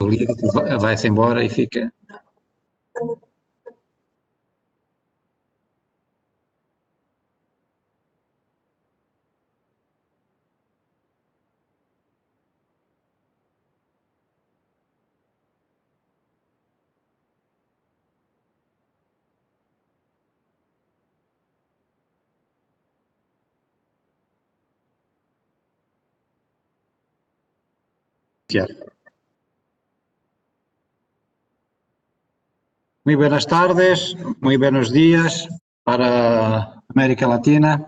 Vai-se embora e fica. Muy buenas tardes, muy buenos días para América Latina.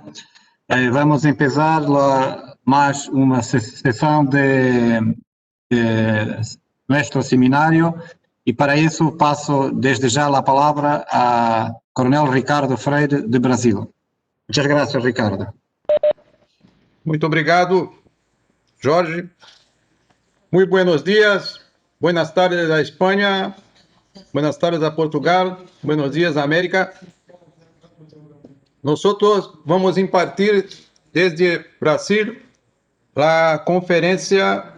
Vamos a empezar más una sesión de nuestro seminario y para eso paso desde ya la palabra a Coronel Ricardo Freire de Brasil. Muchas gracias, Ricardo. Muito obrigado, Jorge. Muy buenos días, buenas tardes a Espanha, buenas tardes a Portugal, buenos días a América. Nosotros vamos impartir desde Brasil la conferencia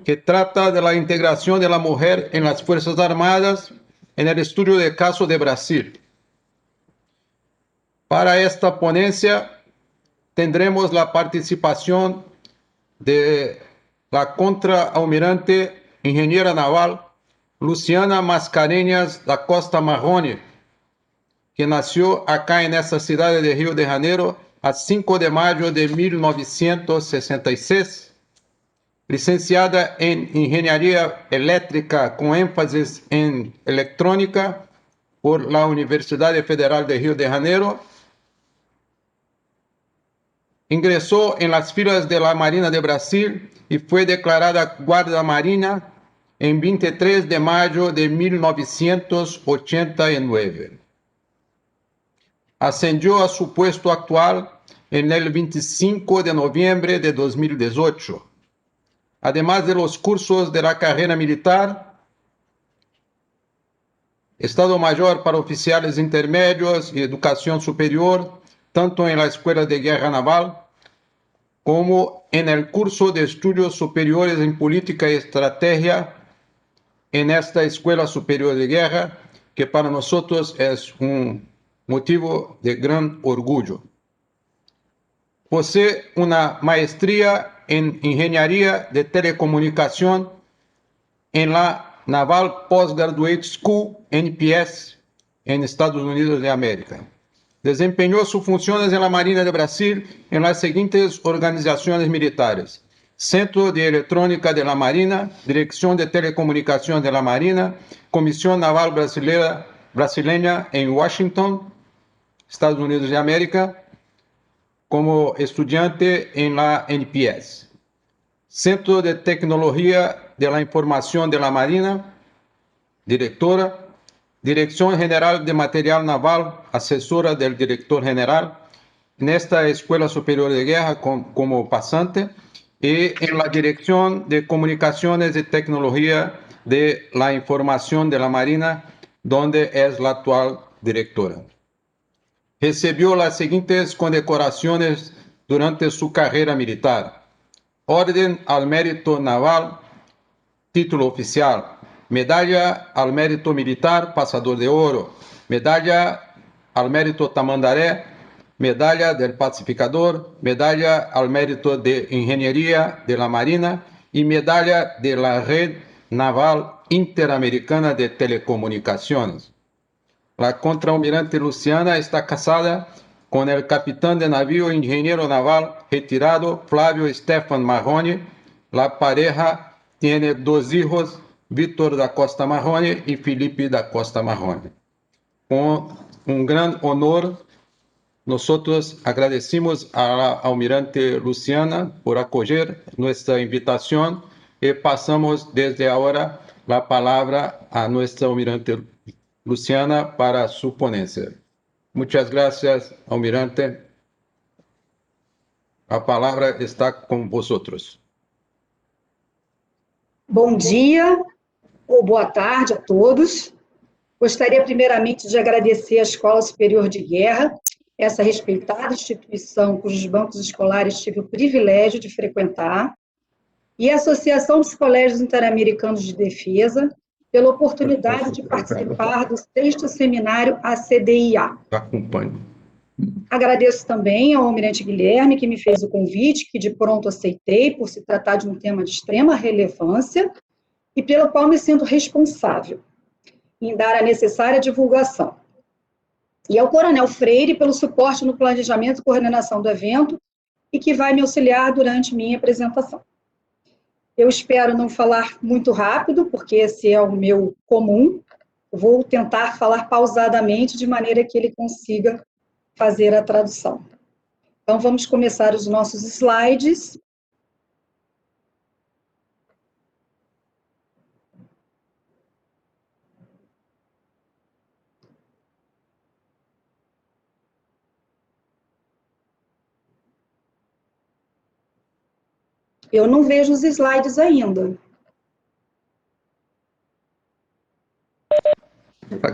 que trata de la integración de la mujer en las Fuerzas Armadas en el estudio de caso de Brasil. Para esta ponencia tendremos la participación de la contraalmirante ingeniera naval Luciana Mascarenhas da Costa Marrone, que nació acá en esta ciudad de Río de Janeiro a 5 de mayo de 1966, licenciada en Ingeniería Eléctrica con énfasis en electrónica por la Universidad Federal de Río de Janeiro. Ingresó en las filas de la Marina de Brasil y fue declarada guardia marina en 23 de mayo de 1989. Ascendió a su puesto actual en el 25 de noviembre de 2018. Además de los cursos de la carrera militar, Estado Mayor para oficiales intermedios y educación superior, tanto en la Escuela de Guerra Naval como en el curso de estudios superiores en política y estrategia en esta Escuela Superior de Guerra, que para nosotros es un motivo de gran orgullo. Posee una maestría en Ingeniería de Telecomunicación en la Naval Postgraduate School, NPS, en Estados Unidos de América. Desempeñó sus funciones en la Marina de Brasil en las siguientes organizaciones militares: Centro de Electrónica de la Marina, Dirección de Telecomunicación de la Marina, Comisión Naval Brasileña en Washington, Estados Unidos de América, como estudiante en la NPS. Centro de Tecnología de la Información de la Marina, directora. Dirección General de Material Naval, asesora del director general, en esta Escuela Superior de Guerra como pasante, y en la Dirección de Comunicaciones y Tecnología de la Información de la Marina, donde es la actual directora. Recibió las siguientes condecoraciones durante su carrera militar: Orden al Mérito Naval, título oficial; Medalla al Mérito Militar, Pasador de Oro; Medalla al Mérito Tamandaré; Medalla del Pacificador; Medalla al Mérito de Ingeniería de la Marina y Medalla de la Red Naval Interamericana de Telecomunicaciones. La contraalmirante Luciana está casada con el capitán de navío ingeniero naval retirado Flávio Stefan Marrone. La pareja tiene 2 hijos, Víctor da Costa Marrone y Felipe da Costa Marrone. Con un gran honor, nosotros agradecemos a la almirante Luciana por acoger nuestra invitación y pasamos desde ahora la palabra a nuestra almirante Luciana para su ponencia. Muchas gracias, almirante. A palavra está com vosotros. Bom dia ou boa tarde a todos. Gostaria primeiramente de agradecer à Escola Superior de Guerra, essa respeitada instituição cujos bancos escolares tive o privilégio de frequentar, e a Associação dos Colégios Interamericanos de Defesa, pela oportunidade de participar do 6º Seminário ACDIA. Acompanho. Agradeço também ao Almirante Guilherme, que me fez o convite, que de pronto aceitei, por se tratar de um tema de extrema relevância, e pelo qual me sinto responsável em dar a necessária divulgação. E ao Coronel Freire, pelo suporte no planejamento e coordenação do evento, e que vai me auxiliar durante minha apresentação. Eu espero não falar muito rápido, porque esse é o meu comum. Vou tentar falar pausadamente, de maneira que ele consiga fazer a tradução. Então, vamos começar os nossos slides. Eu não vejo os slides ainda.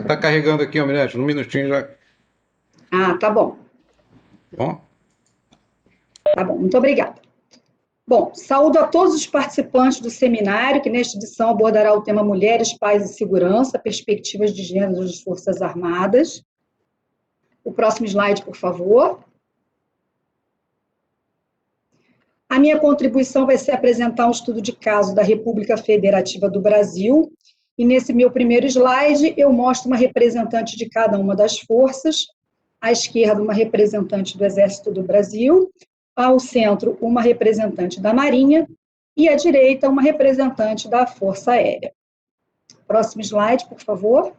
Tá carregando aqui, Almirante, um minutinho já. Ah, tá bom. Bom. Tá bom, muito obrigada. Bom, saúdo a todos os participantes do seminário, que nesta edição abordará o tema Mulheres, Paz e Segurança, Perspectivas de Gênero das Forças Armadas. O próximo slide, por favor. A minha contribuição vai ser apresentar um estudo de caso da República Federativa do Brasil, e nesse meu primeiro slide eu mostro uma representante de cada uma das forças, à esquerda uma representante do Exército do Brasil, ao centro uma representante da Marinha, e à direita uma representante da Força Aérea. Próximo slide, por favor.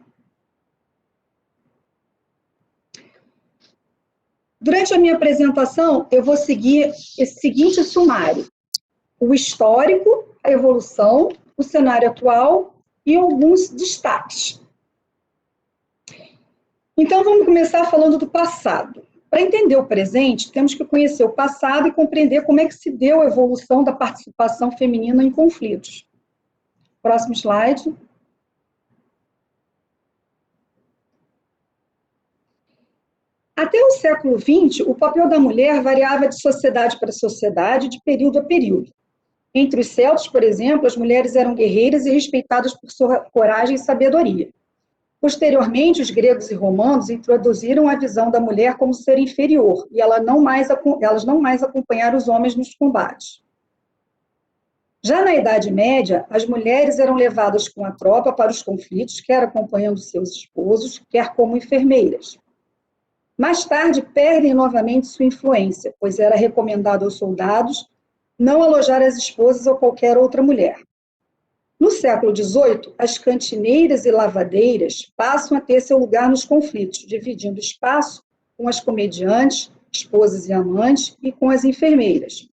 Durante a minha apresentação, eu vou seguir esse seguinte sumário: o histórico, a evolução, o cenário atual e alguns destaques. Então, vamos começar falando do passado. Para entender o presente, temos que conhecer o passado e compreender como é que se deu a evolução da participação feminina em conflitos. Próximo slide. Até o século XX, o papel da mulher variava de sociedade para sociedade, de período a período. Entre os celtas, por exemplo, as mulheres eram guerreiras e respeitadas por sua coragem e sabedoria. Posteriormente, os gregos e romanos introduziram a visão da mulher como ser inferior, e elas não mais acompanharam os homens nos combates. Já na Idade Média, as mulheres eram levadas com a tropa para os conflitos, quer acompanhando seus esposos, quer como enfermeiras. Mais tarde, perdem novamente sua influência, pois era recomendado aos soldados não alojar as esposas ou qualquer outra mulher. No século XVIII, as cantineiras e lavadeiras passam a ter seu lugar nos conflitos, dividindo espaço com as comediantes, esposas e amantes, e com as enfermeiras.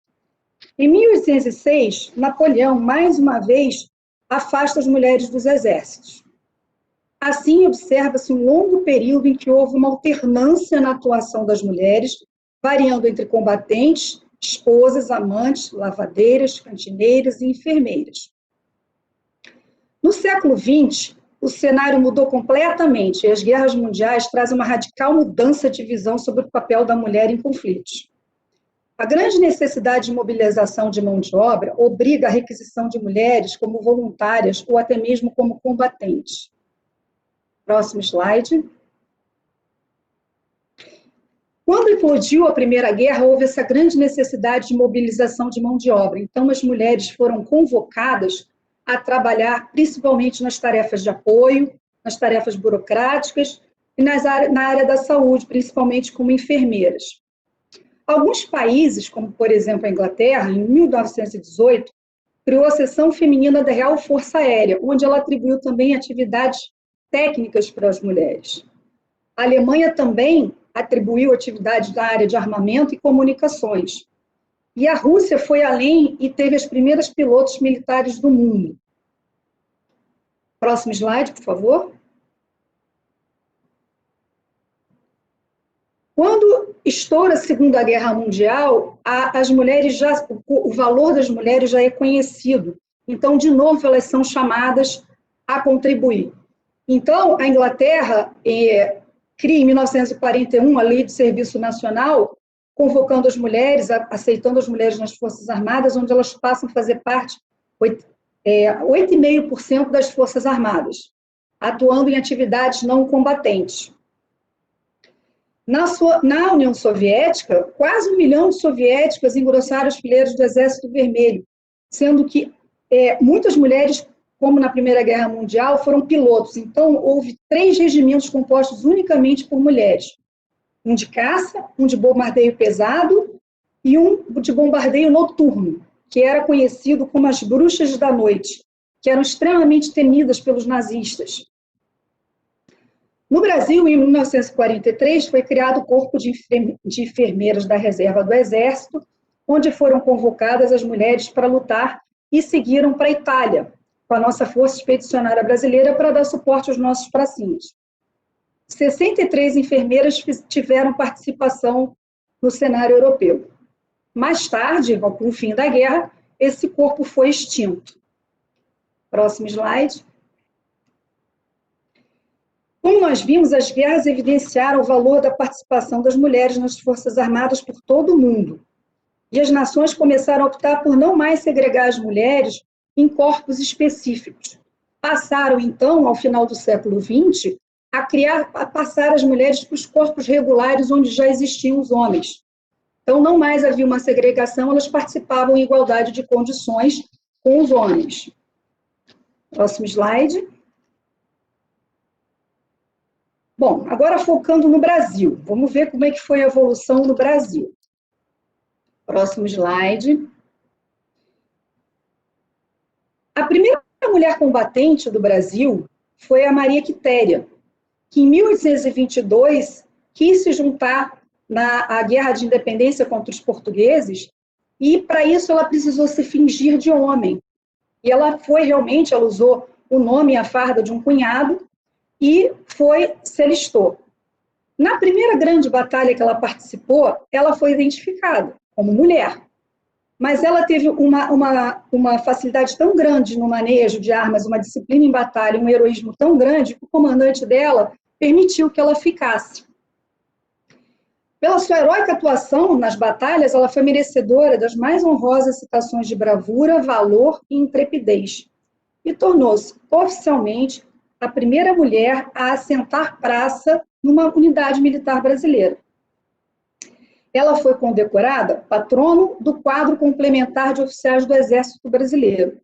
Em 1806, Napoleão, mais uma vez, afasta as mulheres dos exércitos. Assim, observa-se um longo período em que houve uma alternância na atuação das mulheres, variando entre combatentes, esposas, amantes, lavadeiras, cantineiras e enfermeiras. No século XX, o cenário mudou completamente e as guerras mundiais trazem uma radical mudança de visão sobre o papel da mulher em conflitos. A grande necessidade de mobilização de mão de obra obriga a requisição de mulheres como voluntárias ou até mesmo como combatentes. Próximo slide. Quando eclodiu a Primeira Guerra, houve essa grande necessidade de mobilização de mão de obra. Então, as mulheres foram convocadas a trabalhar principalmente nas tarefas de apoio, nas tarefas burocráticas e na área da saúde, principalmente como enfermeiras. Alguns países, como por exemplo a Inglaterra, em 1918, criou a seção feminina da Real Força Aérea, onde ela atribuiu também atividades técnicas para as mulheres. A Alemanha também atribuiu atividades da área de armamento e comunicações. E a Rússia foi além e teve as primeiras pilotos militares do mundo. Próximo slide, por favor. Quando estoura a Segunda Guerra Mundial, o valor das mulheres já é conhecido. Então, de novo, elas são chamadas a contribuir. Então, a Inglaterra cria, em 1941, a Lei de Serviço Nacional, convocando as mulheres, aceitando as mulheres nas Forças Armadas, onde elas passam a fazer parte, 8,5% das Forças Armadas, atuando em atividades não combatentes. Na União Soviética, quase 1 milhão de soviéticas engrossaram as fileiras do Exército Vermelho, sendo que muitas mulheres, como na Primeira Guerra Mundial, foram pilotos. Então, houve 3 regimentos compostos unicamente por mulheres. Um de caça, um de bombardeio pesado e um de bombardeio noturno, que era conhecido como as bruxas da noite, que eram extremamente temidas pelos nazistas. No Brasil, em 1943, foi criado o Corpo de Enfermeiras da Reserva do Exército, onde foram convocadas as mulheres para lutar e seguiram para a Itália, com a nossa Força Expedicionária Brasileira, para dar suporte aos nossos pracinhos. 63 enfermeiras tiveram participação no cenário europeu. Mais tarde, com o fim da guerra, esse corpo foi extinto. Próximo slide. Como nós vimos, as guerras evidenciaram o valor da participação das mulheres nas Forças Armadas por todo o mundo. E as nações começaram a optar por não mais segregar as mulheres em corpos específicos. Passaram, então, ao final do século XX, a passar as mulheres para os corpos regulares onde já existiam os homens. Então, não mais havia uma segregação, elas participavam em igualdade de condições com os homens. Próximo slide. Bom, agora focando no Brasil. Vamos ver como é que foi a evolução no Brasil. Próximo slide. A primeira mulher combatente do Brasil foi a Maria Quitéria, que em 1822 quis se juntar à Guerra de Independência contra os portugueses, e para isso ela precisou se fingir de homem. E ela usou o nome e a farda de um cunhado e se alistou. Na primeira grande batalha que ela participou, ela foi identificada como mulher, mas ela teve uma facilidade tão grande no manejo de armas, uma disciplina em batalha, um heroísmo tão grande, que o comandante dela permitiu que ela ficasse. Pela sua heróica atuação nas batalhas, ela foi merecedora das mais honrosas citações de bravura, valor e intrepidez, e tornou-se oficialmente a primeira mulher a assentar praça numa unidade militar brasileira. Ela foi condecorada patrono do quadro complementar de oficiais do Exército Brasileiro.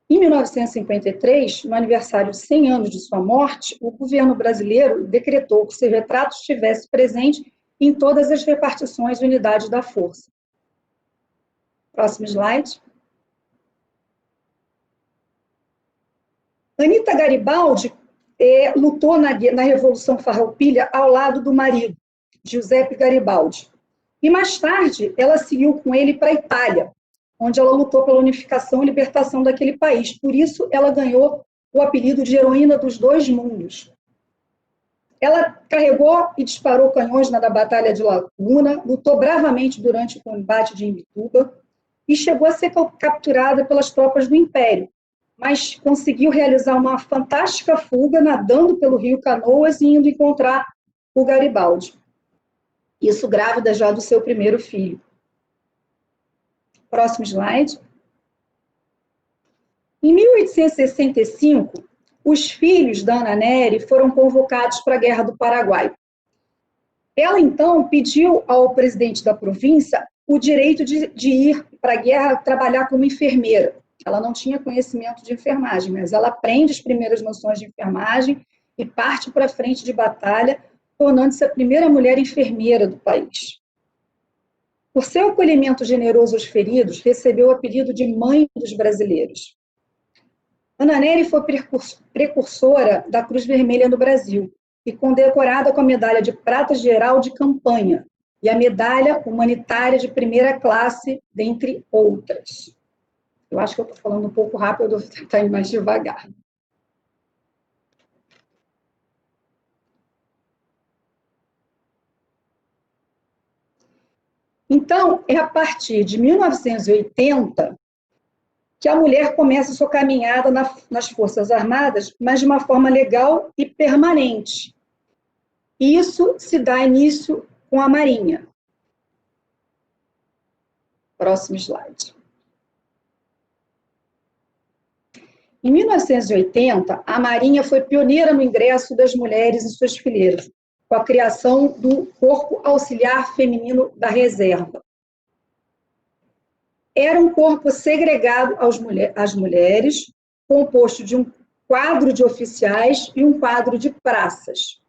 Em 1953, no aniversário de 100 anos de sua morte, o governo brasileiro decretou que seu retrato estivesse presente em todas as repartições e unidades da força. Próximo slide. Anita Garibaldi lutou na Revolução Farroupilha ao lado do marido, Giuseppe Garibaldi. E mais tarde, ela seguiu com ele para a Itália, onde ela lutou pela unificação e libertação daquele país. Por isso, ela ganhou o apelido de heroína dos dois mundos. Ela carregou e disparou canhões na Batalha de Laguna, lutou bravamente durante o combate de Imbituba e chegou a ser capturada pelas tropas do Império, mas conseguiu realizar uma fantástica fuga nadando pelo rio Canoas e indo encontrar o Garibaldi. Isso grávida já do seu primeiro filho. Próximo slide. Em 1865, os filhos da Ana Nery foram convocados para a Guerra do Paraguai. Ela, então, pediu ao presidente da província o direito de ir para a guerra trabalhar como enfermeira. Ela não tinha conhecimento de enfermagem, mas ela aprende as primeiras noções de enfermagem e parte para a frente de batalha, tornando-se a primeira mulher enfermeira do país. Por seu acolhimento generoso aos feridos, recebeu o apelido de Mãe dos Brasileiros. Ana Nery foi precursora da Cruz Vermelha no Brasil e condecorada com a medalha de prata geral de campanha e a medalha humanitária de primeira classe, dentre outras. Eu acho que eu estou falando um pouco rápido, eu vou tentar ir mais devagar. Então, é a partir de 1980 que a mulher começa a sua caminhada nas Forças Armadas, mas de uma forma legal e permanente. E isso se dá início com a Marinha. Próximo slide. Em 1980, a Marinha foi pioneira no ingresso das mulheres em suas fileiras, com a criação do Corpo Auxiliar Feminino da Reserva. Era um corpo segregado às mulheres, composto de um quadro de oficiais e um quadro de praças.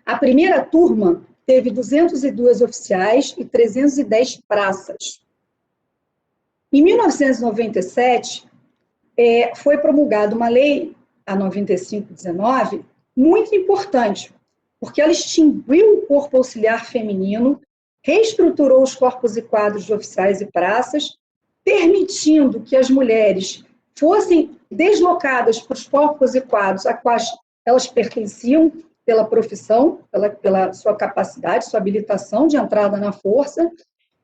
A primeira turma teve 202 oficiais e 310 praças. Em 1997, foi promulgada uma lei, a 9519, muito importante, porque ela extinguiu o corpo auxiliar feminino, reestruturou os corpos e quadros de oficiais e praças, permitindo que as mulheres fossem deslocadas para os corpos e quadros a quais elas pertenciam pela profissão, pela sua capacidade, sua habilitação de entrada na força,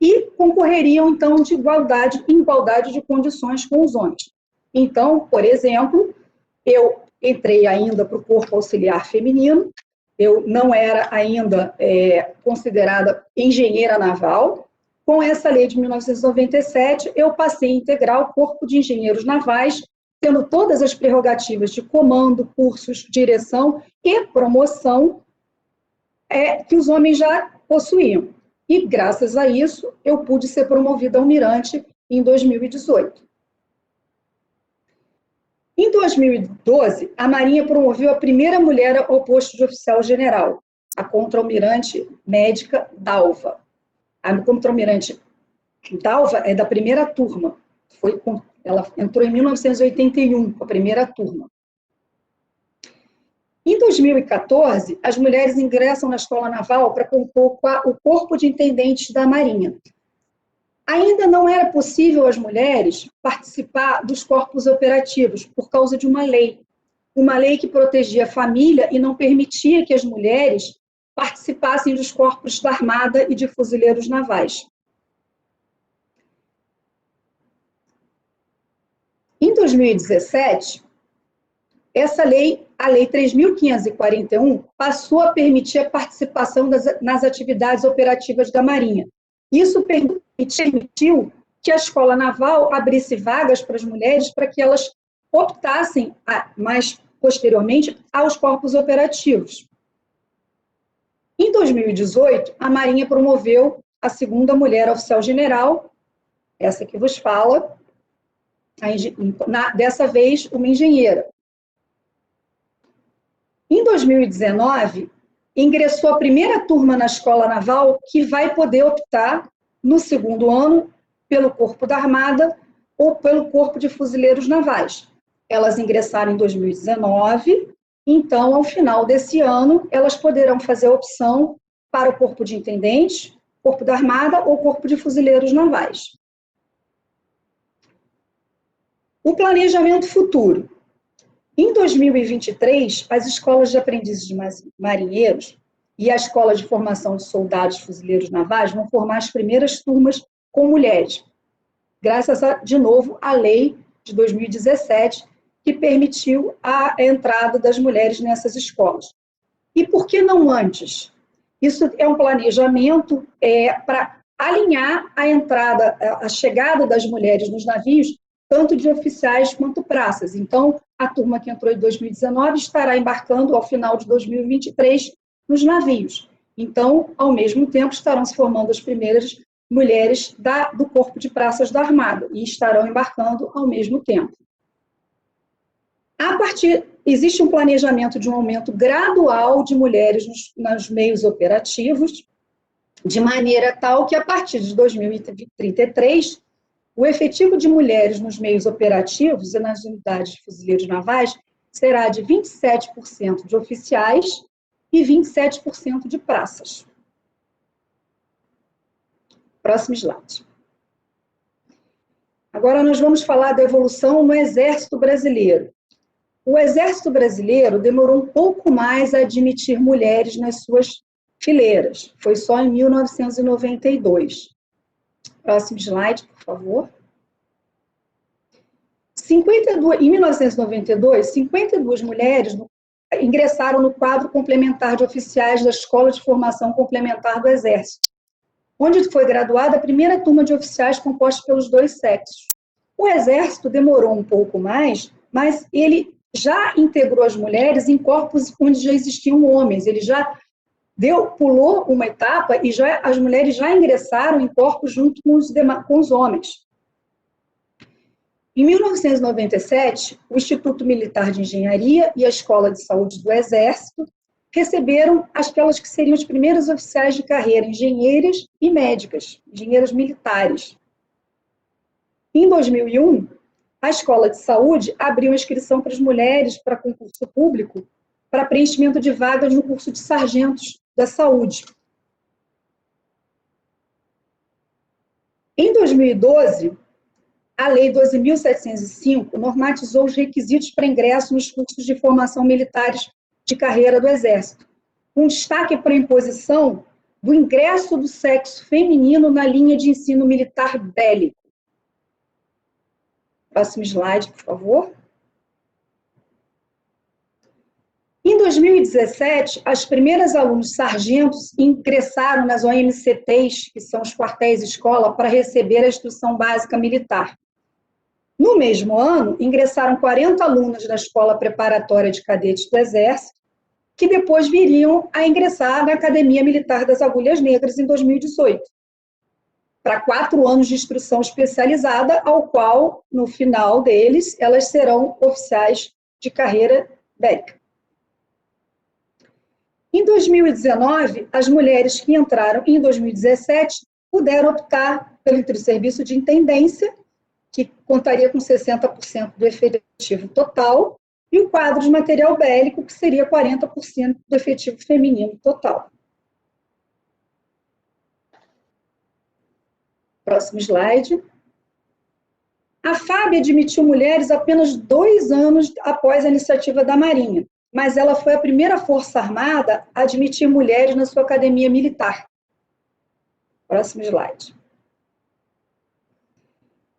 e concorreriam, então, em igualdade de condições com os homens. Então, por exemplo, eu entrei ainda para o corpo auxiliar feminino, eu não era ainda considerada engenheira naval. Com essa lei de 1997, eu passei a integrar o Corpo de Engenheiros Navais, tendo todas as prerrogativas de comando, cursos, direção e promoção que os homens já possuíam. E, graças a isso, eu pude ser promovida a almirante em 2018. Em 2012, a Marinha promoveu a primeira mulher ao posto de oficial-general, a contra-almirante médica Dalva. A contra-almirante Dalva é da primeira turma. Ela entrou em 1981, com a primeira turma. Em 2014, as mulheres ingressam na Escola Naval para compor o Corpo de Intendentes da Marinha. Ainda não era possível às mulheres participar dos corpos operativos por causa de uma lei que protegia a família e não permitia que as mulheres participassem dos corpos da Armada e de fuzileiros navais. Em 2017, essa lei, a Lei 3.541, passou a permitir a participação nas atividades operativas da Marinha. Isso permitiu que a Escola Naval abrisse vagas para as mulheres para que elas optassem, mais posteriormente, aos corpos operativos. Em 2018, a Marinha promoveu a segunda mulher oficial-general, essa que vos fala, dessa vez uma engenheira. Em 2019, ingressou a primeira turma na Escola Naval que vai poder optar, no segundo ano, pelo Corpo da Armada ou pelo Corpo de Fuzileiros Navais. Elas ingressaram em 2019, então, ao final desse ano, elas poderão fazer a opção para o Corpo de Intendentes, Corpo da Armada ou Corpo de Fuzileiros Navais. O planejamento futuro. Em 2023, as escolas de aprendizes de marinheiros e a Escola de Formação de Soldados Fuzileiros Navais vão formar as primeiras turmas com mulheres, graças, de novo, à lei de 2017, que permitiu a entrada das mulheres nessas escolas. E por que não antes? Isso é um planejamento para alinhar a entrada, a chegada das mulheres nos navios, tanto de oficiais quanto praças. Então, a turma que entrou em 2019 estará embarcando ao final de 2023 nos navios. Então, ao mesmo tempo, estarão se formando as primeiras mulheres do Corpo de Praças da Armada e estarão embarcando ao mesmo tempo. Existe um planejamento de um aumento gradual de mulheres nos meios operativos, de maneira tal que, a partir de 2033, o efetivo de mulheres nos meios operativos e nas unidades de fuzileiros navais será de 27% de oficiais e 27% de praças. Próximo slide. Agora nós vamos falar da evolução no Exército Brasileiro. O Exército Brasileiro demorou um pouco mais a admitir mulheres nas suas fileiras. Foi só em 1992. Próximo slide, por favor. Em 1992, 52 mulheres ingressaram no quadro complementar de oficiais da Escola de Formação Complementar do Exército. onde foi graduada a primeira turma de oficiais composta pelos dois sexos. O Exército demorou um pouco mais, mas ele já integrou as mulheres em corpos onde já existiam homens. Ele já pulou uma etapa e as mulheres já ingressaram em corpos junto com os homens. Em 1997, o Instituto Militar de Engenharia e a Escola de Saúde do Exército receberam aquelas que seriam os primeiros oficiais de carreira, engenheiras e médicas, engenheiras militares. Em 2001, a Escola de Saúde abriu inscrição para as mulheres para concurso público para preenchimento de vagas no curso de sargentos da saúde. Em 2012, a Lei 12.705 normatizou os requisitos para ingresso nos cursos de formação militares de carreira do Exército, com destaque para a imposição do ingresso do sexo feminino na linha de ensino militar bélico. Próximo slide, por favor. Em 2017, as primeiras alunos sargentos ingressaram nas OMCTs, que são os quartéis-escola, para receber a instrução básica militar. No mesmo ano, ingressaram 40 alunos na Escola Preparatória de Cadetes do Exército, que depois viriam a ingressar na Academia Militar das Agulhas Negras em 2018, para 4 anos de instrução especializada, ao qual, no final deles, elas serão oficiais de carreira bélica. Em 2019, as mulheres que entraram em 2017 puderam optar pelo serviço de intendência, que contaria com 60% do efetivo total, e o quadro de material bélico, que seria 40% do efetivo feminino total. Próximo slide. A FAB admitiu mulheres apenas 2 anos após a iniciativa da Marinha, mas ela foi a primeira força armada a admitir mulheres na sua academia militar. Próximo slide.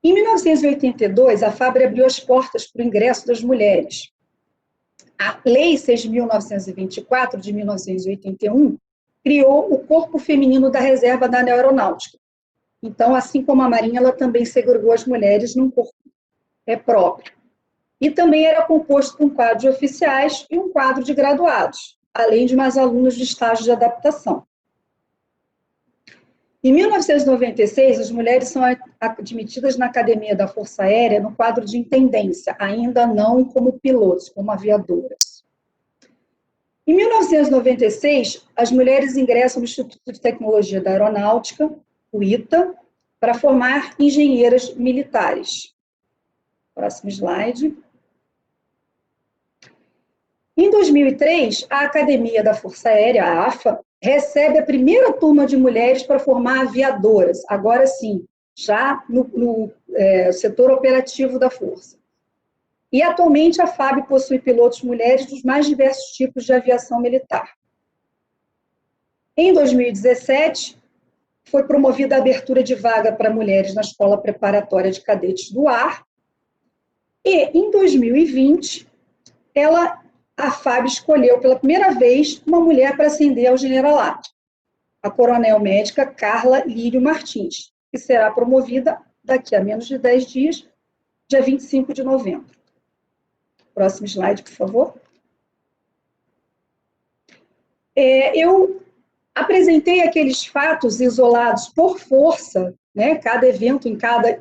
Em 1982, a FAB abriu as portas para o ingresso das mulheres. A Lei 6.924, de 1981, criou o Corpo Feminino da Reserva da Aeronáutica. Então, assim como a Marinha, ela também segregou as mulheres num corpo próprio. E também era composto por um quadro de oficiais e um quadro de graduados, além de mais alunos de estágio de adaptação. Em 1996, as mulheres são admitidas na Academia da Força Aérea no quadro de intendência, ainda não como pilotos, como aviadoras. Em 1996, as mulheres ingressam no Instituto de Tecnologia da Aeronáutica, o ITA, para formar engenheiras militares. Próximo slide. Em 2003, a Academia da Força Aérea, a AFA, recebe a primeira turma de mulheres para formar aviadoras, agora sim, já no setor operativo da Força. E, atualmente, a FAB possui pilotos mulheres dos mais diversos tipos de aviação militar. Em 2017, foi promovida a abertura de vaga para mulheres na Escola Preparatória de Cadetes do Ar, e, em 2020, a FAB escolheu pela primeira vez uma mulher para ascender ao generalato, a coronel médica Carla Lírio Martins, que será promovida daqui a menos de 10 dias, dia 25 de novembro. Próximo slide, por favor. Eu apresentei aqueles fatos isolados por força, né, cada evento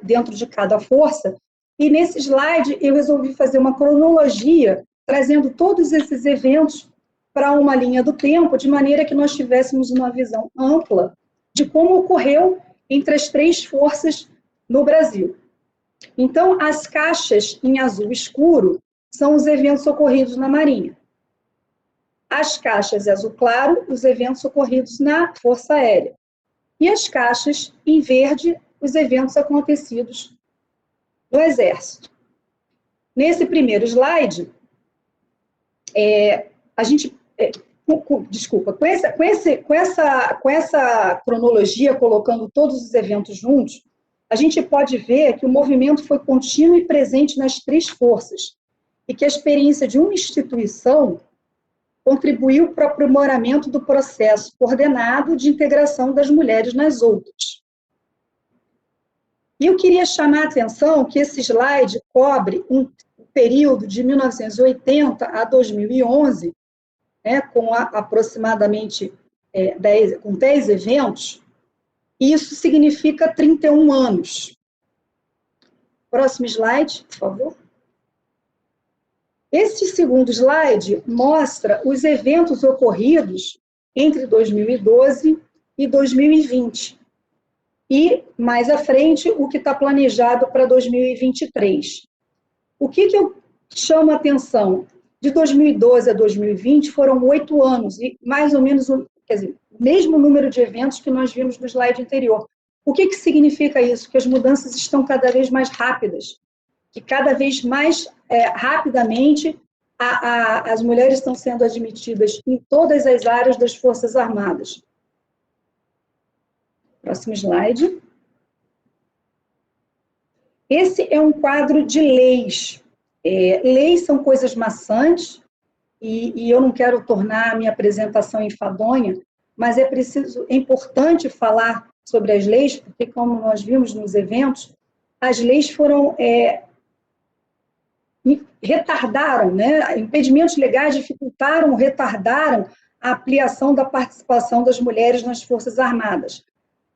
dentro de cada força, e nesse slide eu resolvi fazer uma cronologia trazendo todos esses eventos para uma linha do tempo, de maneira que nós tivéssemos uma visão ampla de como ocorreu entre as 3 forças no Brasil. Então, as caixas em azul escuro são os eventos ocorridos na Marinha. As caixas em azul claro, os eventos ocorridos na Força Aérea. E as caixas em verde, os eventos acontecidos no Exército. Nesse primeiro slide, com essa cronologia, colocando todos os eventos juntos, a gente pode ver que o movimento foi contínuo e presente nas 3 forças, e que a experiência de uma instituição contribuiu para o aprimoramento do processo coordenado de integração das mulheres nas outras. E eu queria chamar a atenção que esse slide cobre um período de 1980 a 2011, né, com aproximadamente 10 eventos. Isso significa 31 anos. Próximo slide, por favor. Este segundo slide mostra os eventos ocorridos entre 2012 e 2020. E, mais à frente, o que está planejado para 2023. O que eu chamo a atenção? De 2012 a 2020 foram 8 anos, e mais ou menos, quer dizer, o mesmo número de eventos que nós vimos no slide anterior. O que significa isso? Que as mudanças estão cada vez mais rápidas, que cada vez mais rapidamente as mulheres estão sendo admitidas em todas as áreas das Forças Armadas. Próximo slide. Esse é um quadro de leis. Leis são coisas maçantes, e eu não quero tornar a minha apresentação enfadonha, mas é importante falar sobre as leis, porque, como nós vimos nos eventos, as leis retardaram, né? Impedimentos legais dificultaram, retardaram a ampliação da participação das mulheres nas Forças Armadas.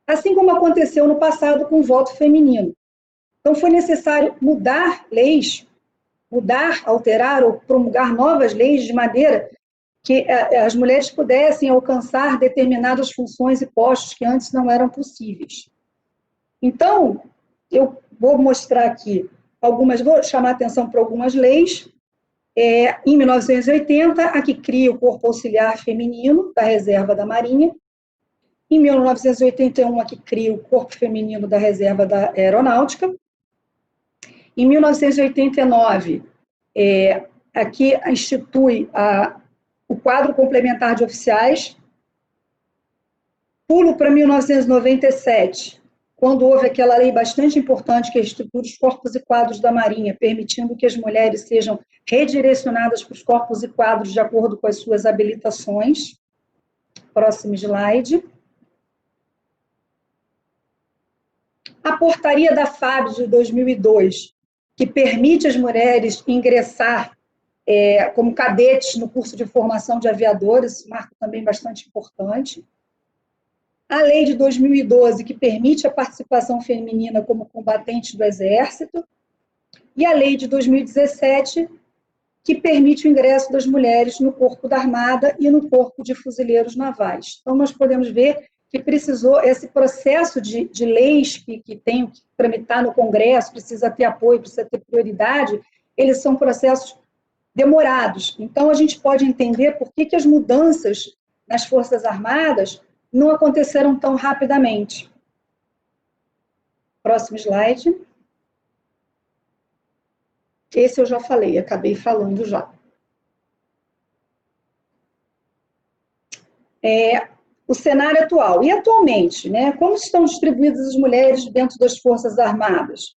Assim como aconteceu no passado com o voto feminino. Então, foi necessário mudar leis, alterar ou promulgar novas leis de maneira que as mulheres pudessem alcançar determinadas funções e postos que antes não eram possíveis. Então, eu vou mostrar aqui vou chamar a atenção para algumas leis. Em 1980, a que cria o Corpo Auxiliar Feminino da Reserva da Marinha. Em 1981, a que cria o Corpo Feminino da Reserva da Aeronáutica. Em 1989, aqui institui o quadro complementar de oficiais. Pulo para 1997, quando houve aquela lei bastante importante que estrutura os corpos e quadros da Marinha, permitindo que as mulheres sejam redirecionadas para os corpos e quadros de acordo com as suas habilitações. Próximo slide. A portaria da FAB de 2002, que permite às mulheres ingressar como cadetes no curso de formação de aviadores, marco também bastante importante. A lei de 2012, que permite a participação feminina como combatente do Exército. E a lei de 2017, que permite o ingresso das mulheres no Corpo da Armada e no Corpo de Fuzileiros Navais. Então, nós podemos ver que precisou, esse processo de leis que tem que tramitar no Congresso, precisa ter apoio, precisa ter prioridade, eles são processos demorados. Então, a gente pode entender por que as mudanças nas Forças Armadas não aconteceram tão rapidamente. Próximo slide. Esse eu já falei, acabei falando já. O cenário atual. E atualmente, né, como estão distribuídas as mulheres dentro das Forças Armadas?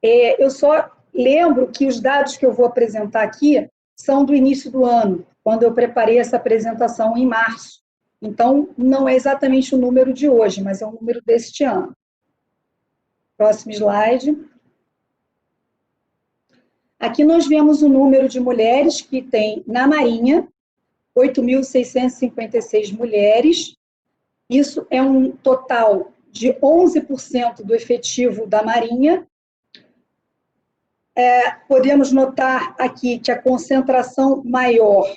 Eu só lembro que os dados que eu vou apresentar aqui são do início do ano, quando eu preparei essa apresentação em março. Então, não é exatamente o número de hoje, mas é o número deste ano. Próximo slide. Aqui nós vemos o número de mulheres que tem na Marinha, 8.656 mulheres. Isso é um total de 11% do efetivo da Marinha. Podemos notar aqui que a concentração maior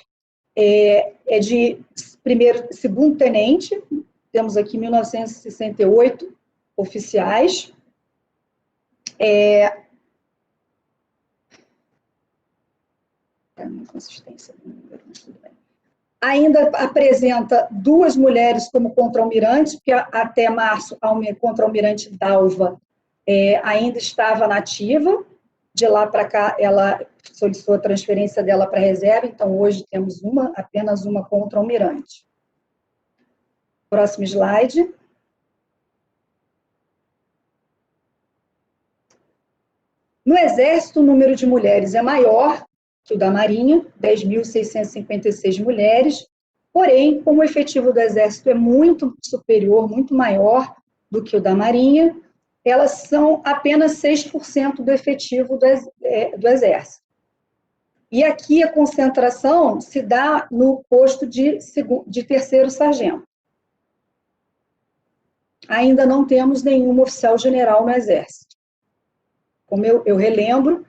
é de segundo tenente, temos aqui 1.968 oficiais. Inconsistência do número, mas tudo bem. Ainda apresenta 2 mulheres como contra-almirantes, porque até março a contra-almirante Dalva ainda estava nativa. De lá para cá, ela solicitou a transferência dela para a reserva, então hoje temos apenas uma contra-almirante. Próximo slide. No Exército, o número de mulheres é maior, que o da Marinha, 10.656 mulheres, porém, como o efetivo do Exército é muito superior, muito maior do que o da Marinha, elas são apenas 6% do efetivo do Exército. E aqui a concentração se dá no posto de terceiro sargento. Ainda não temos nenhum oficial general no Exército. Como eu relembro,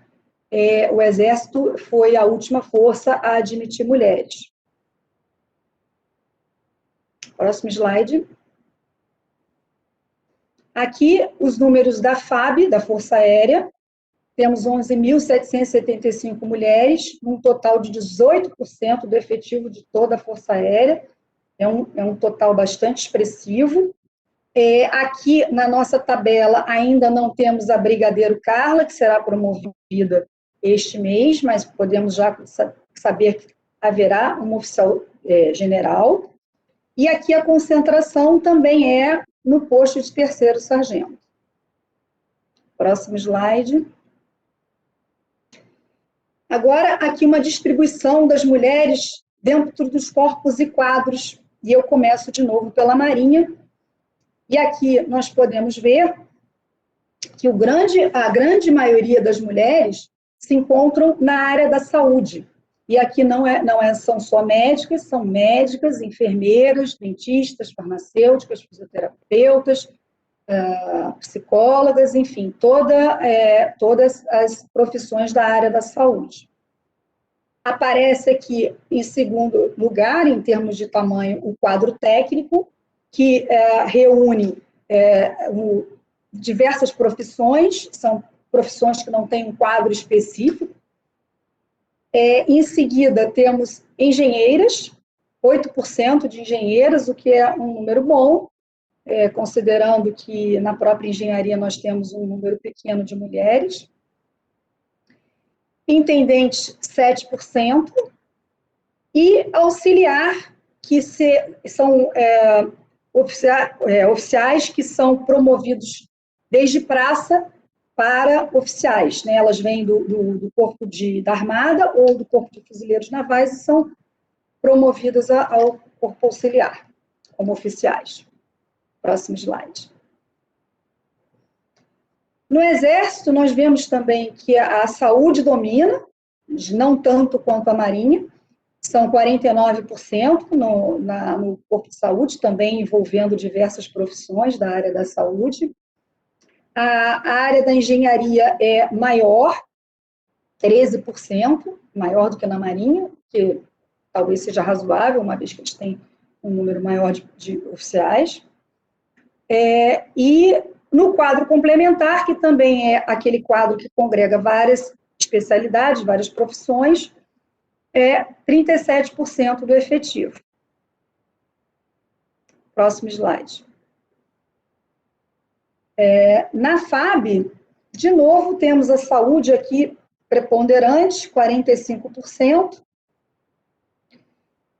o Exército foi a última força a admitir mulheres. Próximo slide. Aqui, os números da FAB, da Força Aérea. Temos 11.775 mulheres, um total de 18% do efetivo de toda a Força Aérea. É um total bastante expressivo. Aqui, na nossa tabela, ainda não temos a Brigadeiro Carla, que será promovida este mês, mas podemos já saber que haverá um oficial general. E aqui a concentração também é no posto de terceiro sargento. Próximo slide. Agora, aqui uma distribuição das mulheres dentro dos corpos e quadros. E eu começo de novo pela Marinha. E aqui nós podemos ver que a grande maioria das mulheres se encontram na área da saúde. E aqui são só médicas, são médicas, enfermeiras, dentistas, farmacêuticas, fisioterapeutas, psicólogas, enfim, todas as profissões da área da saúde. Aparece aqui, em segundo lugar, em termos de tamanho, o quadro técnico, que reúne diversas profissões, são profissões que não têm um quadro específico. Em seguida, temos engenheiras, 8% de engenheiras, o que é um número bom, considerando que na própria engenharia nós temos um número pequeno de mulheres. Intendentes, 7%. E auxiliar, que são oficiais que são promovidos desde praça para oficiais, né? Elas vêm do corpo da Armada ou do corpo de fuzileiros navais e são promovidas ao corpo auxiliar, como oficiais. Próximo slide. No Exército, nós vemos também que a saúde domina, não tanto quanto a Marinha, são 49% no corpo de saúde, também envolvendo diversas profissões da área da saúde. A área da engenharia é maior, 13%, maior do que na Marinha, que talvez seja razoável, uma vez que eles têm um número maior de oficiais. E no quadro complementar, que também é aquele quadro que congrega várias especialidades, várias profissões, 37% do efetivo. Próximo slide. Na FAB, de novo, temos a saúde aqui preponderante, 45%.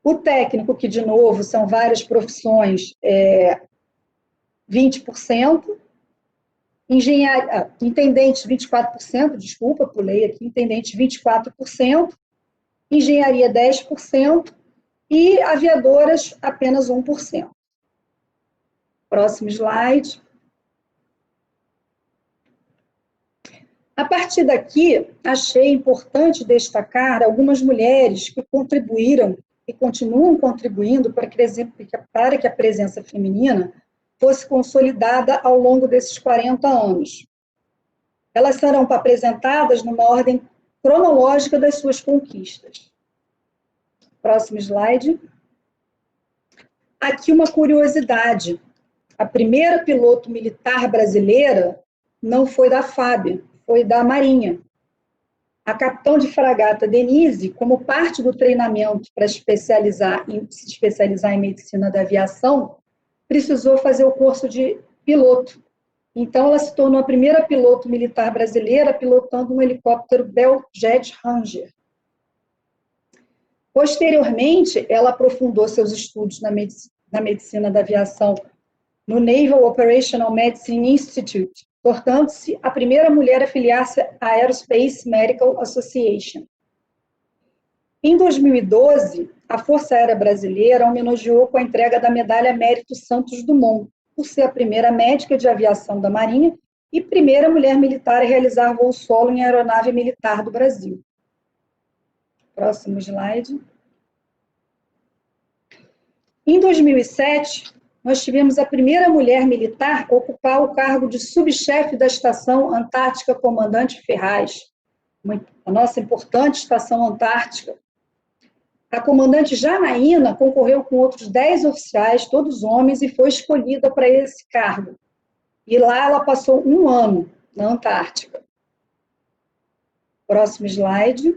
O técnico, que de novo são várias profissões, 20%. Intendentes, 24%, desculpa, pulei aqui, intendentes, 24%. Engenharia, 10%. E aviadoras, apenas 1%. Próximo slide. A partir daqui, achei importante destacar algumas mulheres que contribuíram e continuam contribuindo para que a presença feminina fosse consolidada ao longo desses 40 anos. Elas serão apresentadas numa ordem cronológica das suas conquistas. Próximo slide. Aqui uma curiosidade. A primeira piloto militar brasileira não foi da FAB, foi da Marinha. A capitão de fragata Denise, como parte do treinamento para se especializar em medicina da aviação, precisou fazer o curso de piloto. Então, ela se tornou a primeira piloto militar brasileira pilotando um helicóptero Bell Jet Ranger. Posteriormente, ela aprofundou seus estudos na medicina da aviação no Naval Operational Medicine Institute, tornando-se a primeira mulher a afiliar-se à Aerospace Medical Association. Em 2012, a Força Aérea Brasileira homenageou com a entrega da Medalha Mérito Santos Dumont, por ser a primeira médica de aviação da Marinha e primeira mulher militar a realizar voo solo em aeronave militar do Brasil. Próximo slide. Em 2007, nós tivemos a primeira mulher militar a ocupar o cargo de subchefe da Estação Antártica Comandante Ferraz, a nossa importante estação antártica. A comandante Janaína concorreu com outros 10 oficiais, todos homens, e foi escolhida para esse cargo. E lá ela passou 1 ano na Antártica. Próximo slide.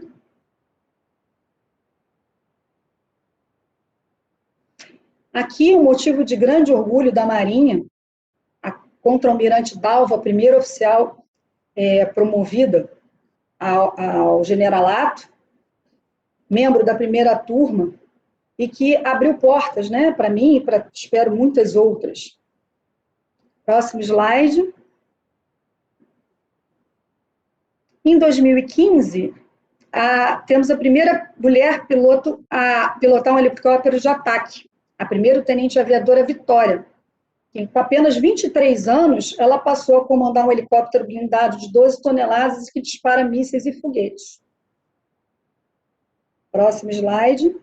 Aqui, um motivo de grande orgulho da Marinha, a contra-almirante Dalva, primeira oficial promovida ao generalato, membro da primeira turma, e que abriu portas, né, para mim e para, espero, muitas outras. Próximo slide. Em 2015, temos a primeira mulher piloto a pilotar um helicóptero de ataque, a primeira tenente aviadora Vitória. E, com apenas 23 anos, ela passou a comandar um helicóptero blindado de 12 toneladas que dispara mísseis e foguetes. Próximo slide.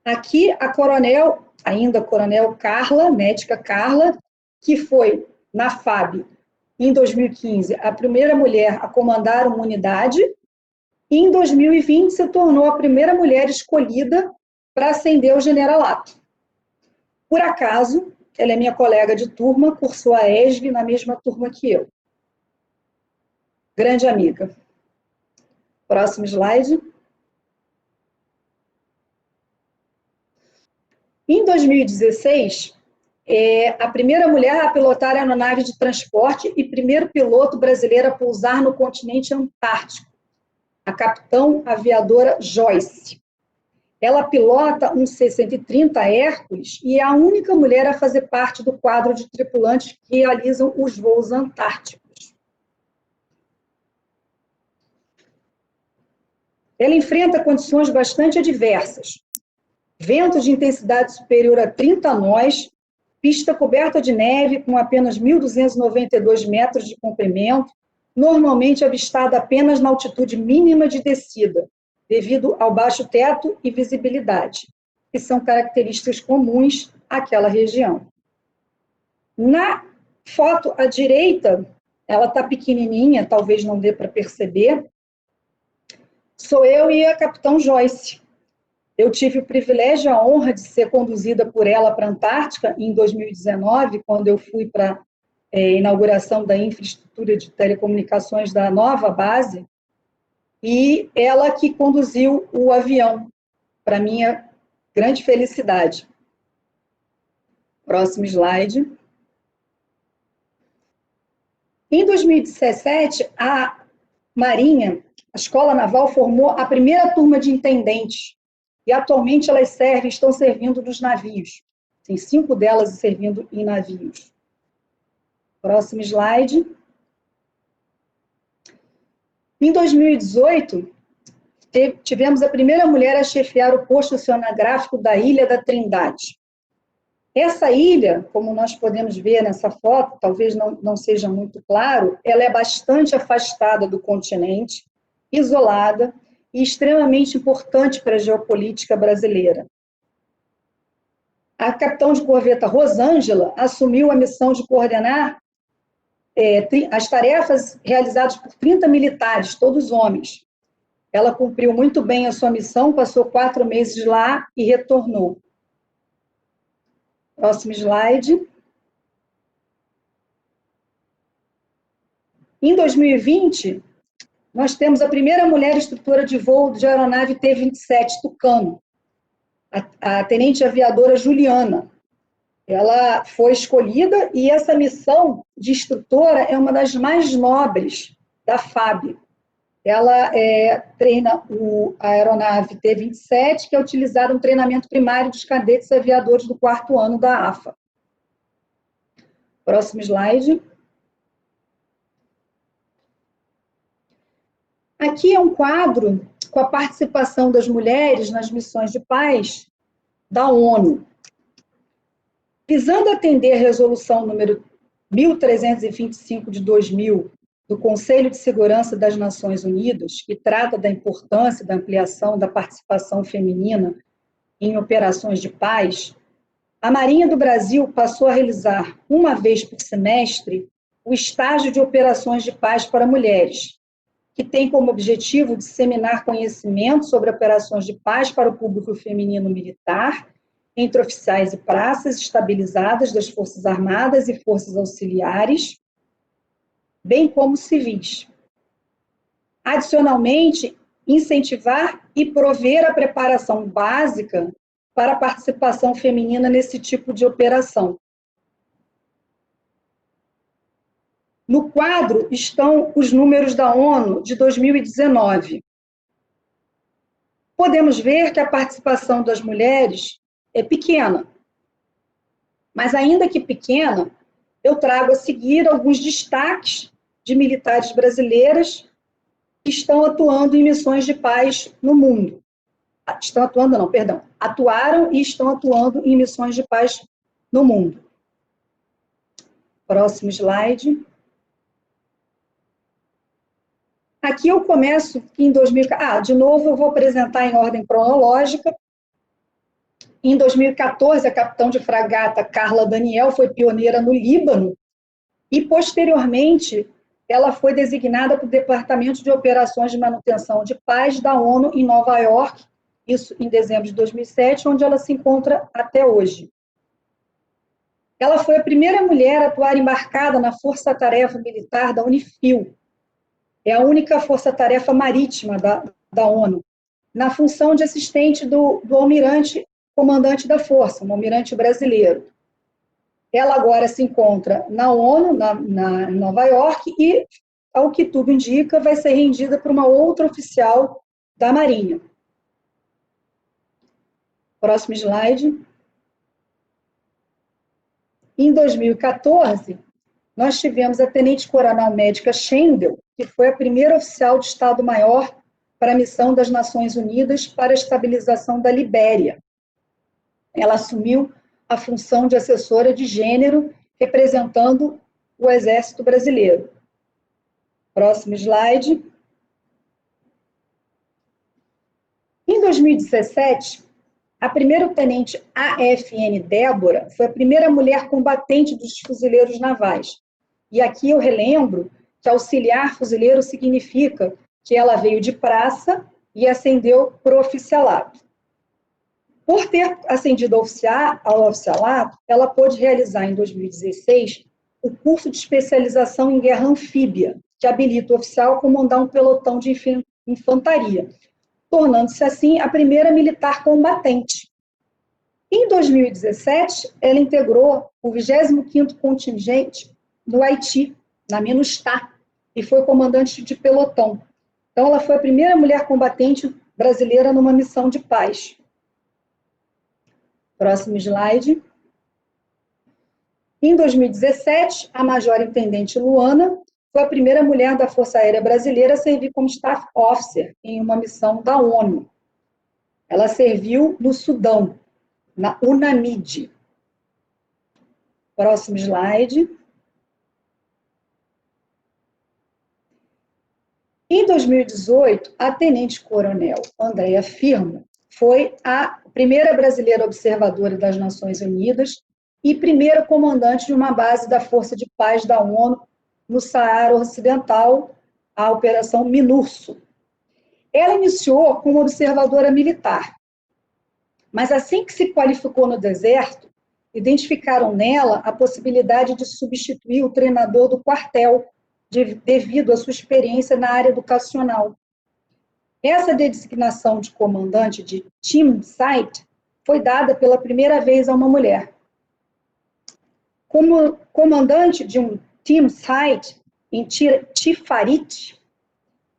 Aqui, a coronel, ainda coronel Carla, médica Carla, que foi, na FAB, em 2015, a primeira mulher a comandar uma unidade, e em 2020 se tornou a primeira mulher escolhida para ascender ao generalato. Por acaso, ela é minha colega de turma, cursou a ESG na mesma turma que eu. Grande amiga. Próximo slide. Em 2016, a primeira mulher a pilotar a aeronave de transporte e primeiro piloto brasileiro a pousar no continente antártico, a capitão aviadora Joyce. Ela pilota um C-130 Hércules e é a única mulher a fazer parte do quadro de tripulantes que realizam os voos antárticos. Ela enfrenta condições bastante adversas. Ventos de intensidade superior a 30 nós, pista coberta de neve com apenas 1.292 metros de comprimento, normalmente avistada apenas na altitude mínima de descida, devido ao baixo teto e visibilidade, que são características comuns àquela região. Na foto à direita, ela está pequenininha, talvez não dê para perceber, sou eu e a capitão Joyce. Eu tive o privilégio e a honra de ser conduzida por ela para a Antártica em 2019, quando eu fui para a inauguração da infraestrutura de telecomunicações da nova base, e ela que conduziu o avião, para minha grande felicidade. Próximo slide. Em 2017, a Marinha, a Escola Naval, formou a primeira turma de intendentes, e atualmente elas estão servindo nos navios. Tem 5 delas servindo em navios. Próximo slide. Em 2018, tivemos a primeira mulher a chefiar o posto oceanográfico da Ilha da Trindade. Essa ilha, como nós podemos ver nessa foto, talvez não seja muito claro, ela é bastante afastada do continente, isolada e extremamente importante para a geopolítica brasileira. A capitã de corveta Rosângela assumiu a missão de coordenar as tarefas realizadas por 30 militares, todos homens. Ela cumpriu muito bem a sua missão, passou 4 meses lá e retornou. Próximo slide. Em 2020, nós temos a primeira mulher instrutora de voo de aeronave T-27 Tucano, a tenente aviadora Juliana. Ela foi escolhida e essa missão de instrutora é uma das mais nobres da FAB. Ela treina a aeronave T-27, que é utilizada no treinamento primário dos cadetes aviadores do 4º ano da AFA. Próximo slide. Aqui é um quadro com a participação das mulheres nas missões de paz da ONU. Visando atender a resolução número 1325 de 2000 do Conselho de Segurança das Nações Unidas, que trata da importância da ampliação da participação feminina em operações de paz, a Marinha do Brasil passou a realizar, uma vez por semestre, o estágio de operações de paz para mulheres, que tem como objetivo disseminar conhecimento sobre operações de paz para o público feminino militar, entre oficiais e praças estabilizadas das Forças Armadas e Forças Auxiliares, bem como civis. Adicionalmente, incentivar e prover a preparação básica para a participação feminina nesse tipo de operação. No quadro estão os números da ONU de 2019. Podemos ver que a participação das mulheres é pequena. Mas, ainda que pequena, eu trago a seguir alguns destaques de militares brasileiras que estão atuando em missões de paz no mundo. Atuaram e estão atuando em missões de paz no mundo. Próximo slide. Aqui eu começo em 2014. De novo, eu vou apresentar em ordem cronológica. Em 2014, a capitão de fragata Carla Daniel foi pioneira no Líbano e, posteriormente, ela foi designada para o Departamento de Operações de Manutenção de Paz da ONU em Nova York, isso em dezembro de 2007, onde ela se encontra até hoje. Ela foi a primeira mulher a atuar embarcada na Força-Tarefa Militar da UNIFIL. É a única força-tarefa marítima da ONU, na função de assistente do almirante comandante da força, um almirante brasileiro. Ela agora se encontra na ONU, na Nova York, e, ao que tudo indica, vai ser rendida para uma outra oficial da Marinha. Próximo slide. Em 2014, nós tivemos a tenente-coronel médica Schendel, que foi a primeira oficial de Estado-Maior para a missão das Nações Unidas para a estabilização da Libéria. Ela assumiu a função de assessora de gênero, representando o Exército Brasileiro. Próximo slide. Em 2017, a primeira-tenente AFN Débora foi a primeira mulher combatente dos fuzileiros navais. E aqui eu relembro que auxiliar fuzileiro significa que ela veio de praça e ascendeu para o oficialato. Por ter ascendido ao oficialato, ela pôde realizar em 2016 o curso de especialização em guerra anfíbia, que habilita o oficial a comandar um pelotão de infantaria, tornando-se assim a primeira militar combatente. Em 2017, ela integrou o 25º contingente no Haiti, na MINUSTAH, e foi comandante de pelotão. Então, ela foi a primeira mulher combatente brasileira numa missão de paz. Próximo slide. Em 2017, a major-intendente Luana foi a primeira mulher da Força Aérea Brasileira a servir como staff officer em uma missão da ONU. Ela serviu no Sudão, na UNAMID. Próximo slide. Em 2018, a tenente-coronel Andréa Firmo foi a primeira brasileira observadora das Nações Unidas e primeira comandante de uma base da Força de Paz da ONU no Saara Ocidental, a Operação MINURSO. Ela iniciou como observadora militar, mas assim que se qualificou no deserto, identificaram nela a possibilidade de substituir o treinador do quartel, devido à sua experiência na área educacional. Essa designação de comandante de Team Site foi dada pela primeira vez a uma mulher. Como comandante de um Team Site em Tifarit,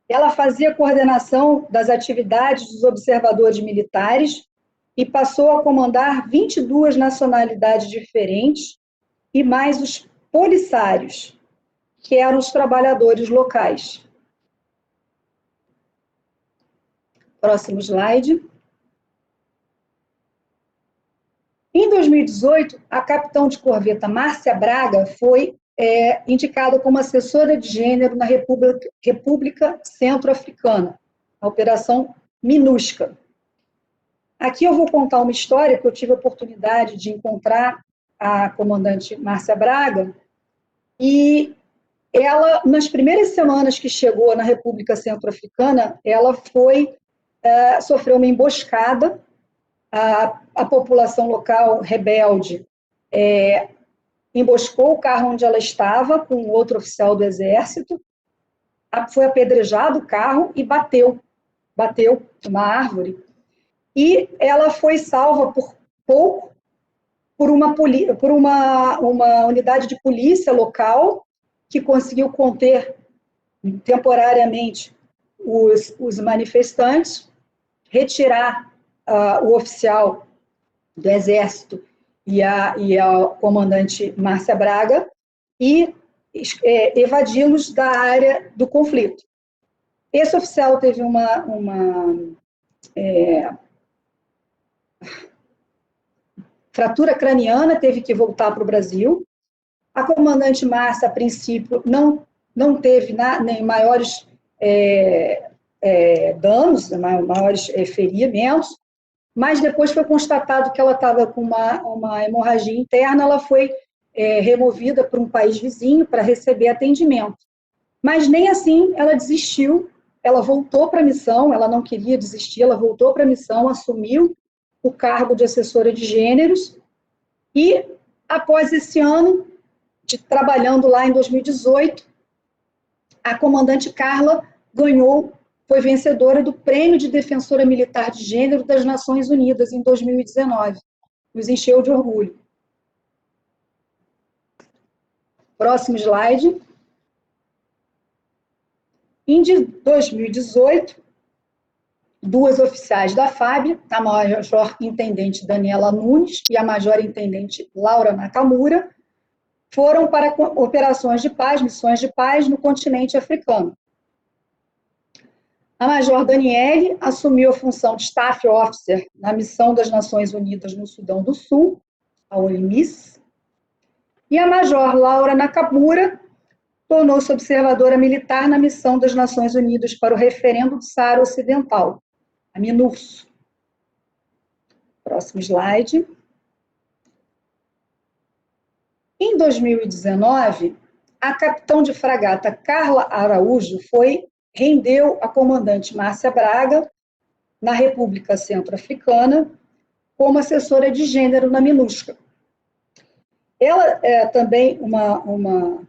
ela fazia a coordenação das atividades dos observadores militares e passou a comandar 22 nacionalidades diferentes e mais os polissários, que eram os trabalhadores locais. Próximo slide. Em 2018, a capitão de corveta Márcia Braga foi indicada como assessora de gênero na República Centro-Africana, a Operação MINUSCA. Aqui eu vou contar uma história, que eu tive a oportunidade de encontrar a comandante Márcia Braga, e ela, nas primeiras semanas que chegou na República Centro-Africana, ela sofreu uma emboscada. A população local rebelde emboscou o carro onde ela estava com outro oficial do Exército, foi apedrejado o carro e bateu numa árvore. E ela foi salva por pouco por uma unidade de polícia local que conseguiu conter temporariamente os manifestantes, retirar o oficial do Exército e a comandante Márcia Braga e evadi-los da área do conflito. Esse oficial teve uma fratura craniana, teve que voltar para o Brasil. A comandante Márcia, a princípio, não teve nem maiores danos, maiores ferimentos, mas depois foi constatado que ela estava com uma hemorragia interna, ela foi removida para um país vizinho para receber atendimento. Mas nem assim ela desistiu, ela voltou para a missão, ela não queria desistir, ela voltou para a missão, assumiu o cargo de assessora de gêneros, e após esse ano, trabalhando lá em 2018, a comandante Carla foi vencedora do Prêmio de Defensora Militar de Gênero das Nações Unidas em 2019. Nos encheu de orgulho. Próximo slide. Em 2018, duas oficiais da FAB, a major-intendente Daniela Nunes e a major-intendente Laura Nakamura, foram para operações de paz, missões de paz no continente africano. A major Daniele assumiu a função de Staff Officer na missão das Nações Unidas no Sudão do Sul, a UNMISS, e a major Laura Nakamura tornou-se observadora militar na missão das Nações Unidas para o referendo do Saara Ocidental, a MINURSO. Próximo slide. Em 2019, a capitão de fragata Carla Araújo rendeu a comandante Márcia Braga, na República Centro-Africana, como assessora de gênero na MINUSCA. Ela também, uma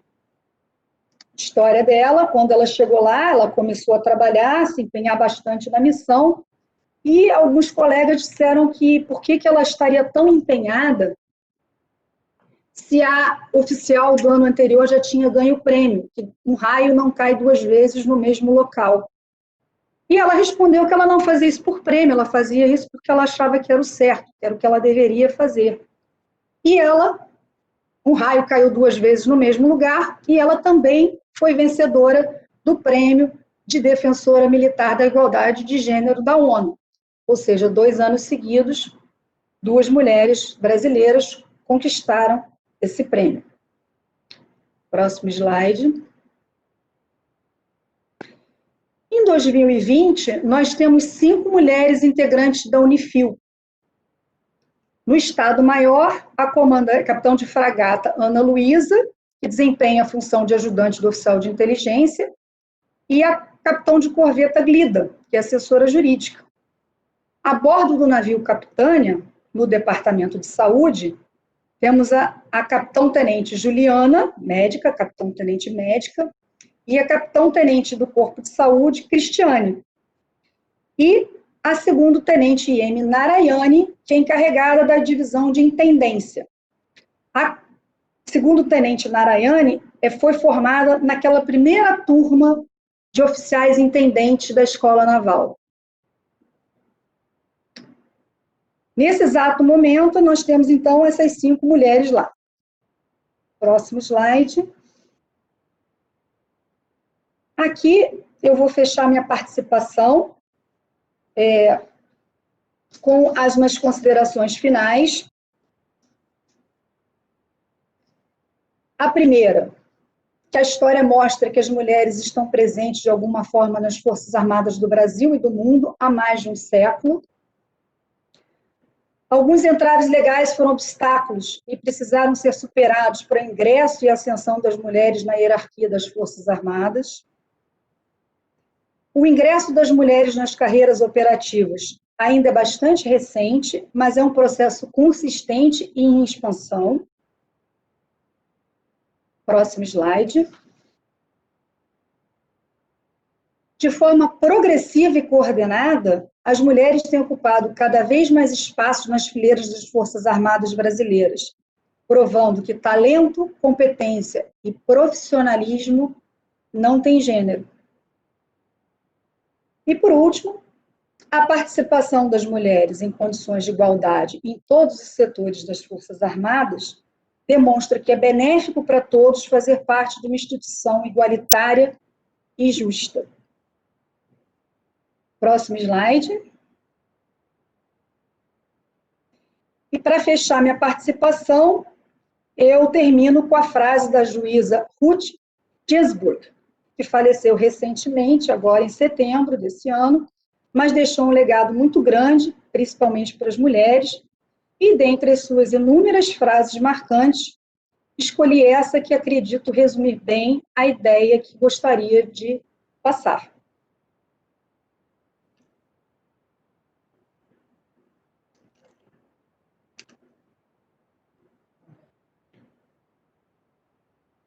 história dela, quando ela chegou lá, ela começou a trabalhar, se empenhar bastante na missão, e alguns colegas disseram que por que ela estaria tão empenhada se a oficial do ano anterior já tinha ganho o prêmio, que um raio não cai duas vezes no mesmo local. E ela respondeu que ela não fazia isso por prêmio, ela fazia isso porque ela achava que era o certo, que era o que ela deveria fazer. E um raio caiu duas vezes no mesmo lugar, e ela também foi vencedora do prêmio de Defensora Militar da Igualdade de Gênero da ONU. Ou seja, 2 anos seguidos, 2 mulheres brasileiras conquistaram esse prêmio. Próximo slide. Em 2020, nós temos 5 mulheres integrantes da Unifil. No Estado-Maior, a capitão de fragata Ana Luísa, que desempenha a função de ajudante do oficial de inteligência, e a capitão de corveta Glida, que é assessora jurídica. A bordo do navio Capitânia, no Departamento de Saúde, temos a capitão-tenente Juliana, médica, capitão-tenente médica, e a capitão-tenente do Corpo de Saúde, Cristiane. E a segundo-tenente IM Narayane, que é encarregada da divisão de intendência. A segundo-tenente Narayane foi formada naquela primeira turma de oficiais intendentes da Escola Naval. Nesse exato momento, nós temos, então, essas 5 mulheres lá. Próximo slide. Aqui, eu vou fechar minha participação com as minhas considerações finais. A primeira, que a história mostra que as mulheres estão presentes de alguma forma nas Forças Armadas do Brasil e do mundo há mais de um século. Alguns entraves legais foram obstáculos e precisaram ser superados para o ingresso e ascensão das mulheres na hierarquia das Forças Armadas. O ingresso das mulheres nas carreiras operativas ainda é bastante recente, mas é um processo consistente e em expansão. Próximo slide. De forma progressiva e coordenada, as mulheres têm ocupado cada vez mais espaço nas fileiras das Forças Armadas brasileiras, provando que talento, competência e profissionalismo não têm gênero. E, por último, a participação das mulheres em condições de igualdade em todos os setores das Forças Armadas demonstra que é benéfico para todos fazer parte de uma instituição igualitária e justa. Próximo slide. E para fechar minha participação, eu termino com a frase da juíza Ruth Ginsburg, que faleceu recentemente, agora em setembro desse ano, mas deixou um legado muito grande, principalmente para as mulheres, e dentre as suas inúmeras frases marcantes, escolhi essa que acredito resumir bem a ideia que gostaria de passar.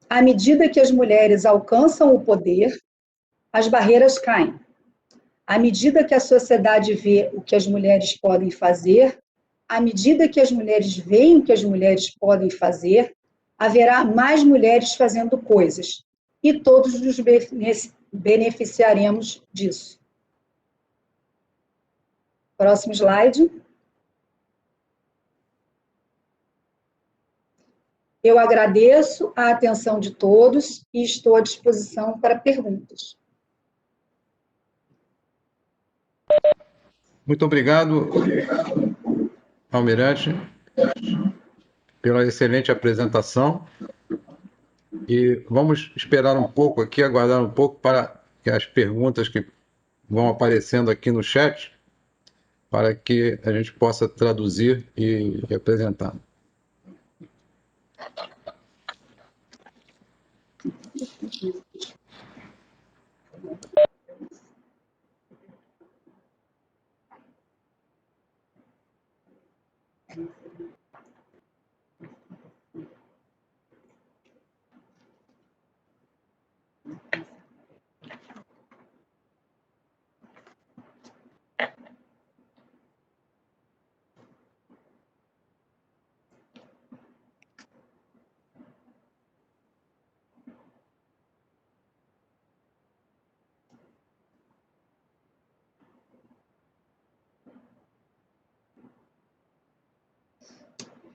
À medida que as mulheres alcançam o poder, as barreiras caem. À medida que a sociedade vê o que as mulheres podem fazer, à medida que as mulheres veem o que as mulheres podem fazer, haverá mais mulheres fazendo coisas, e todos nos beneficiaremos disso. Próximo slide. Eu agradeço a atenção de todos e estou à disposição para perguntas. Muito obrigado, Almirante, pela excelente apresentação. E vamos esperar um pouco aqui, aguardar um pouco para que as perguntas que vão aparecendo aqui no chat, para que a gente possa traduzir e apresentar.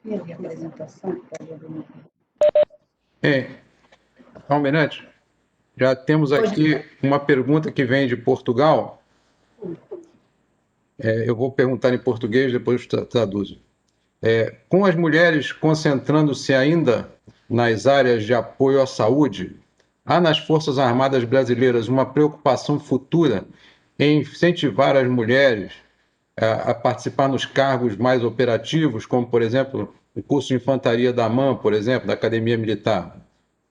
Minha apresentação, Almirante, já temos aqui uma pergunta que vem de Portugal. Eu vou perguntar em português, depois traduzo. Com as mulheres concentrando-se ainda nas áreas de apoio à saúde, há nas Forças Armadas brasileiras uma preocupação futura em incentivar as mulheres a participar nos cargos mais operativos, como, por exemplo, o curso de infantaria da AMAN, por exemplo, da Academia Militar.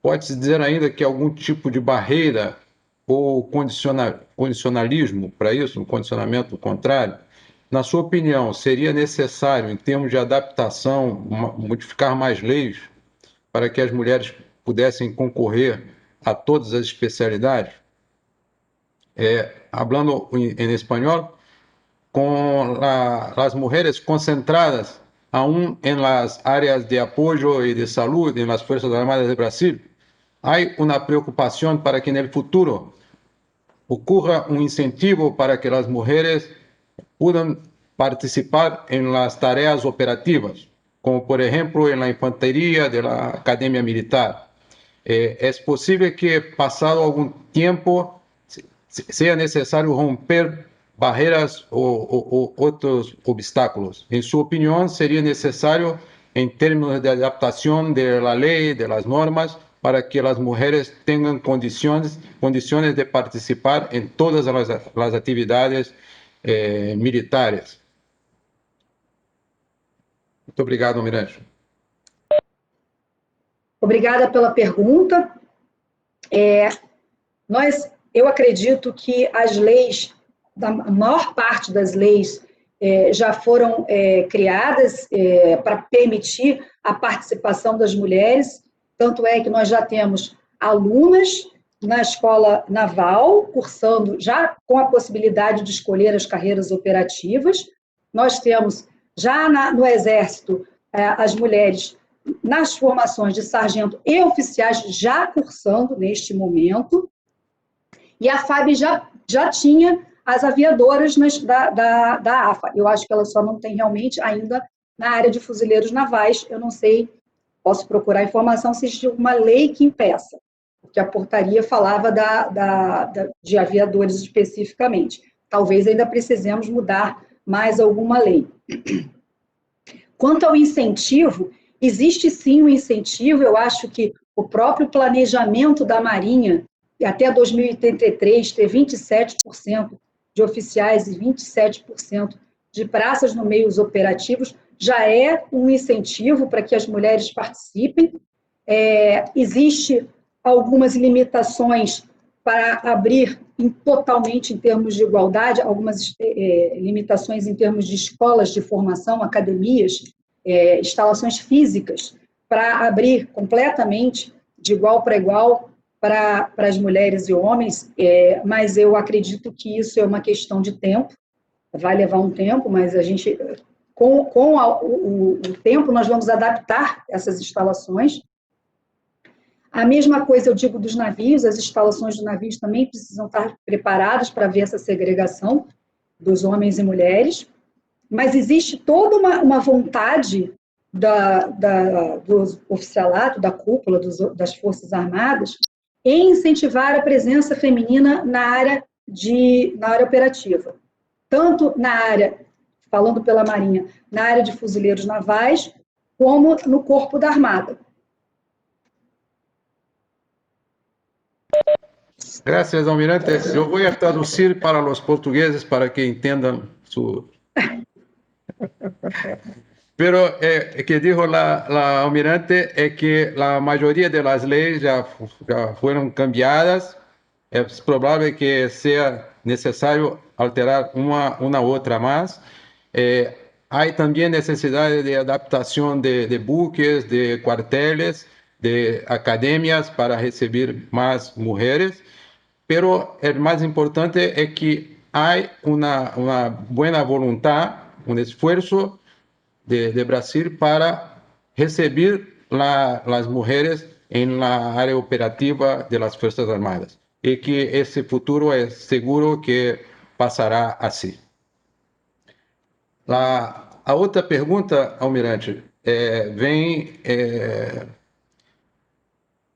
Pode-se dizer ainda que algum tipo de barreira ou condicionalismo para isso, um condicionamento contrário? Na sua opinião, seria necessário, em termos de adaptação, modificar mais leis para que as mulheres pudessem concorrer a todas as especialidades? Hablando em espanhol, con las mujeres concentradas aún en las áreas de apoyo y de salud en las Fuerzas Armadas de Brasil, hay una preocupación para que en el futuro ocurra un incentivo para que las mujeres puedan participar en las tareas operativas, como por ejemplo en la infantería de la Academia Militar. ¿Es posible que pasado algún tiempo sea necesario romper barreiras ou outros obstáculos. Em sua opinião, seria necessário, em termos de adaptação da lei, das normas, para que as mulheres tenham condições de participar em todas as atividades militares. Muito obrigado, Almirante. Obrigada pela pergunta. Eu acredito que as leis, a maior parte das leis já foram criadas para permitir a participação das mulheres, tanto é que nós já temos alunas na escola naval, cursando já com a possibilidade de escolher as carreiras operativas. Nós temos já no Exército as mulheres nas formações de sargento e oficiais já cursando neste momento, e a FAB já tinha as aviadoras da AFA. Eu acho que ela só não tem realmente ainda na área de fuzileiros navais. Eu não sei, posso procurar informação se existe alguma lei que impeça, porque a portaria falava de aviadores especificamente. Talvez ainda precisemos mudar mais alguma lei. Quanto ao incentivo, existe sim um incentivo. Eu acho que o próprio planejamento da Marinha, até 2033, ter 27% de oficiais e 27% de praças no meios operativos, já é um incentivo para que as mulheres participem. Existe algumas limitações para abrir totalmente em termos de igualdade, algumas limitações em termos de escolas de formação, academias, instalações físicas, para abrir completamente de igual para igual para as mulheres e homens, mas eu acredito que isso é uma questão de tempo, vai levar um tempo, mas a gente, com o tempo, nós vamos adaptar essas instalações. A mesma coisa eu digo dos navios, as instalações dos navios também precisam estar preparadas para ver essa segregação dos homens e mulheres, mas existe toda uma vontade do oficialato, da cúpula, das Forças Armadas, em incentivar a presença feminina na área operativa, tanto na área, falando pela Marinha, na área de fuzileiros navais, como no Corpo da Armada. Gracias, Almirante. Eu vou traduzir para os portugueses para que entendam su... Pero que dijo la Almirante es que la mayoría de las leyes ya fueron cambiadas. Es probable que sea necesario alterar una u otra más. Hay también necesidad de adaptación de buques, de cuarteles, de academias para recibir más mujeres. Pero el más importante es que hay una buena voluntad, un esfuerzo de Brasil para recibir las mujeres en la área operativa de las Fuerzas Armadas y que ese futuro es seguro que pasará así. A outra pergunta, Almirante, vem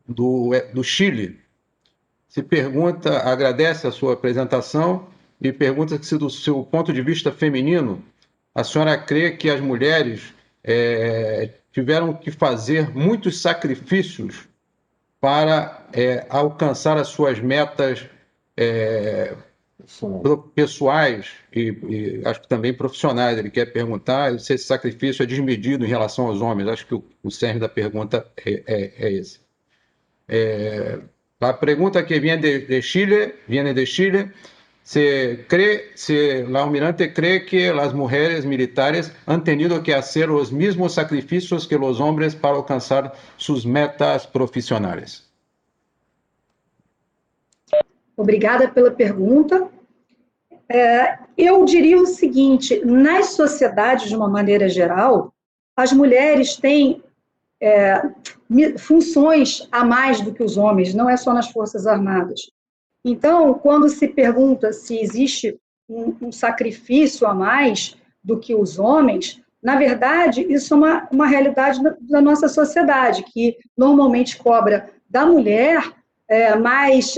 do Chile. Se pergunta, agradece a sua apresentação e pergunta se, do seu ponto de vista feminino, a senhora crê que as mulheres tiveram que fazer muitos sacrifícios para alcançar as suas metas pessoais e acho que também profissionais. Ele quer perguntar se esse sacrifício é desmedido em relação aos homens. Acho que o cerne da pergunta é esse. A pergunta que vem de Chile, la Almirante cree que las mujeres militares han tenido que hacer los mismos sacrificios que los hombres para alcanzar sus metas profissionais. Obrigada pela pergunta. Eu diria o seguinte: nas sociedades, de uma maneira geral, as mulheres têm funções a mais do que os homens, não é só nas Forças Armadas. Então, quando se pergunta se existe um sacrifício a mais do que os homens, na verdade, isso é uma realidade da nossa sociedade, que normalmente cobra da mulher mais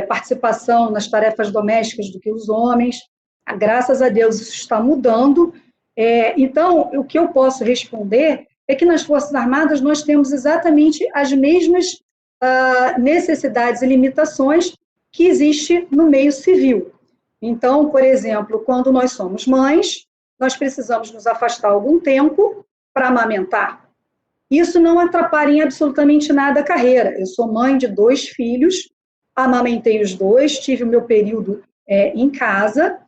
participação nas tarefas domésticas do que os homens. Graças a Deus isso está mudando. Então, o que eu posso responder é que nas Forças Armadas nós temos exatamente as mesmas necessidades e limitações que existe no meio civil. Então, por exemplo, quando nós somos mães, nós precisamos nos afastar algum tempo para amamentar. Isso não atrapalha em absolutamente nada a carreira. Eu sou mãe de 2 filhos, amamentei os 2, tive o meu período em casa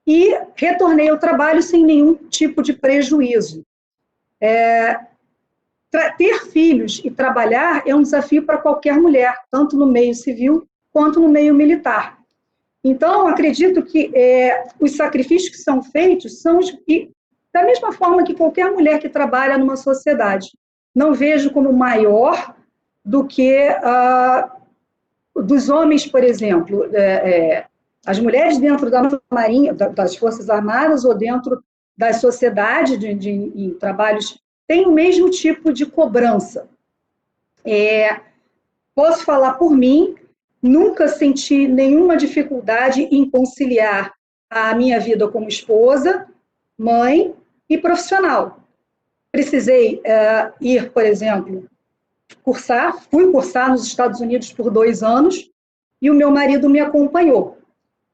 e retornei ao trabalho sem nenhum tipo de prejuízo. Ter filhos e trabalhar é um desafio para qualquer mulher, tanto no meio civil quanto no meio militar. Então, acredito que os sacrifícios que são feitos são da mesma forma que qualquer mulher que trabalha numa sociedade. Não vejo como maior do que dos homens, por exemplo. As mulheres dentro da Marinha, das Forças Armadas ou dentro da sociedade em trabalhos têm o mesmo tipo de cobrança. Posso falar por mim, nunca senti nenhuma dificuldade em conciliar a minha vida como esposa, mãe e profissional. Precisei ir, por exemplo, fui cursar nos Estados Unidos por 2 anos e o meu marido me acompanhou.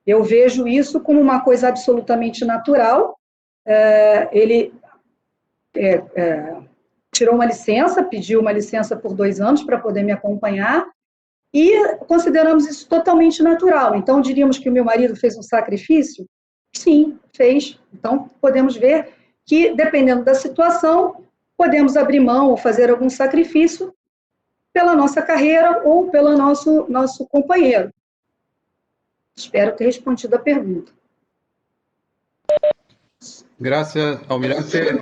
Eu vejo isso como uma coisa absolutamente natural. Ele tirou uma licença, pediu uma licença por 2 anos para poder me acompanhar e consideramos isso totalmente natural. Então, diríamos que o meu marido fez um sacrifício? Sim, fez. Então, podemos ver que, dependendo da situação, podemos abrir mão ou fazer algum sacrifício pela nossa carreira ou pelo nosso companheiro. Espero ter respondido a pergunta. Gracias, almirante.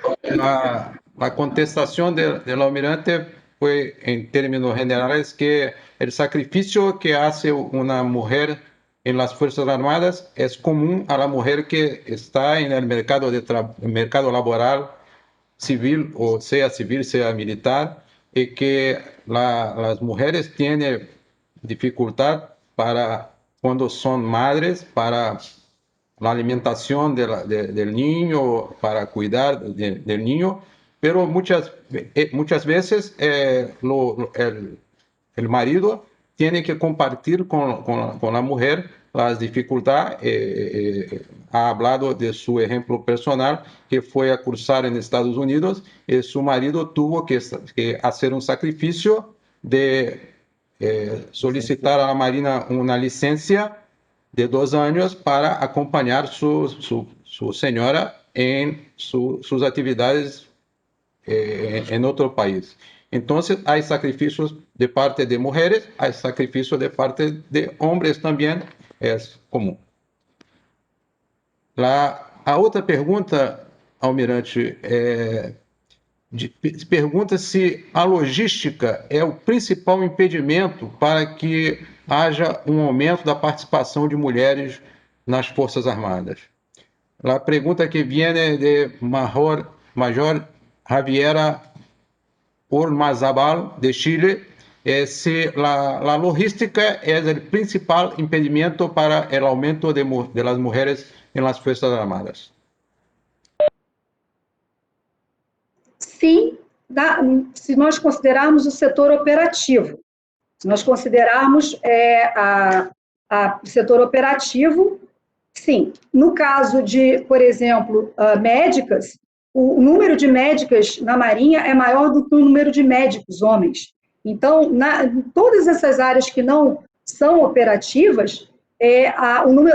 La contestación del almirante fue, en términos generales, que el sacrificio que hace una mujer en las Fuerzas Armadas es común a la mujer que está en el mercado laboral civil, o sea civil, sea militar, y que las mujeres tienen dificultad cuando son madres, para la alimentación del niño, para cuidar del niño, pero muchas veces el marido tiene que compartir con la mujer las dificultades. Ha hablado de su ejemplo personal, que fue a cursar en Estados Unidos y su marido tuvo que hacer un sacrificio de solicitar a la Marina una licencia de 2 años para acompañar su señora en sus actividades en otro país. Entonces, hay sacrificios de parte de mujeres, hay sacrificios de parte de hombres también, es común. A outra pergunta, almirante, pergunta se a logística é o principal impedimento para que haja um aumento da participação de mulheres nas Forças Armadas. A pergunta que viene de Major Javiera Ormazabal, de Chile, é se a logística é o principal impedimento para o aumento de las mujeres en las Fuerzas Armadas. Sim, se nós considerarmos o setor operativo. Se nós considerarmos o setor operativo, sim. No caso de, por exemplo, médicas, o número de médicas na Marinha é maior do que o número de médicos homens. Então, em todas essas áreas que não são operativas,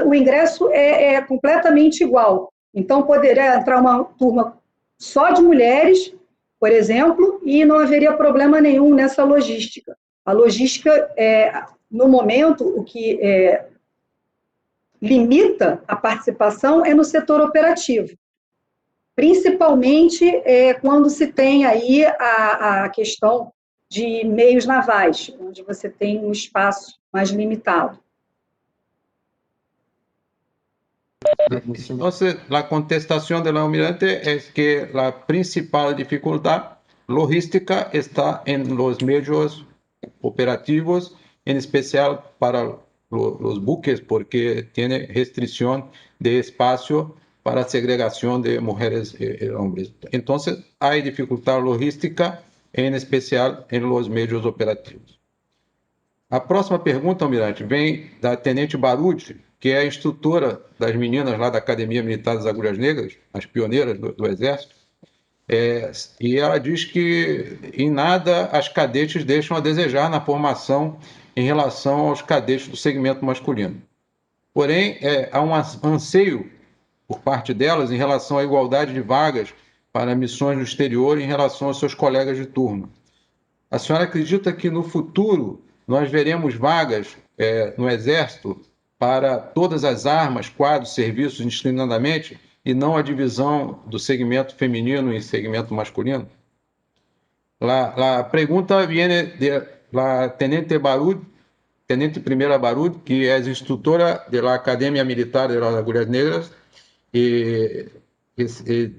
o ingresso é completamente igual. Então, poderia entrar uma turma só de mulheres, por exemplo, e não haveria problema nenhum nessa logística. A logística, no momento, o que limita a participação é no setor operativo. Principalmente quando se tem aí a questão de meios navais, onde você tem um espaço mais limitado. Entonces, la contestación del almirante es que la principal dificultad logística está en los medios operativos, en especial para los buques porque tiene restricción de espacio para segregación de mujeres y hombres. Entonces, hay dificultad logística, em especial em los meios operativos. A próxima pergunta, Almirante, vem da Tenente Baruch, que é a instrutora das meninas lá da Academia Militar das Agulhas Negras, as pioneiras do Exército, e ela diz que em nada as cadetes deixam a desejar na formação em relação aos cadetes do segmento masculino. Porém, há um anseio por parte delas em relação à igualdade de vagas para missões no exterior em relação aos seus colegas de turma. A senhora acredita que no futuro nós veremos vagas no Exército para todas as armas, quadros, serviços indiscriminadamente e não a divisão do segmento feminino e segmento masculino? A pergunta viene de la Tenente Barud, Tenente Primera Barud, que é instrutora da Academia Militar de las Agulhas Negras, e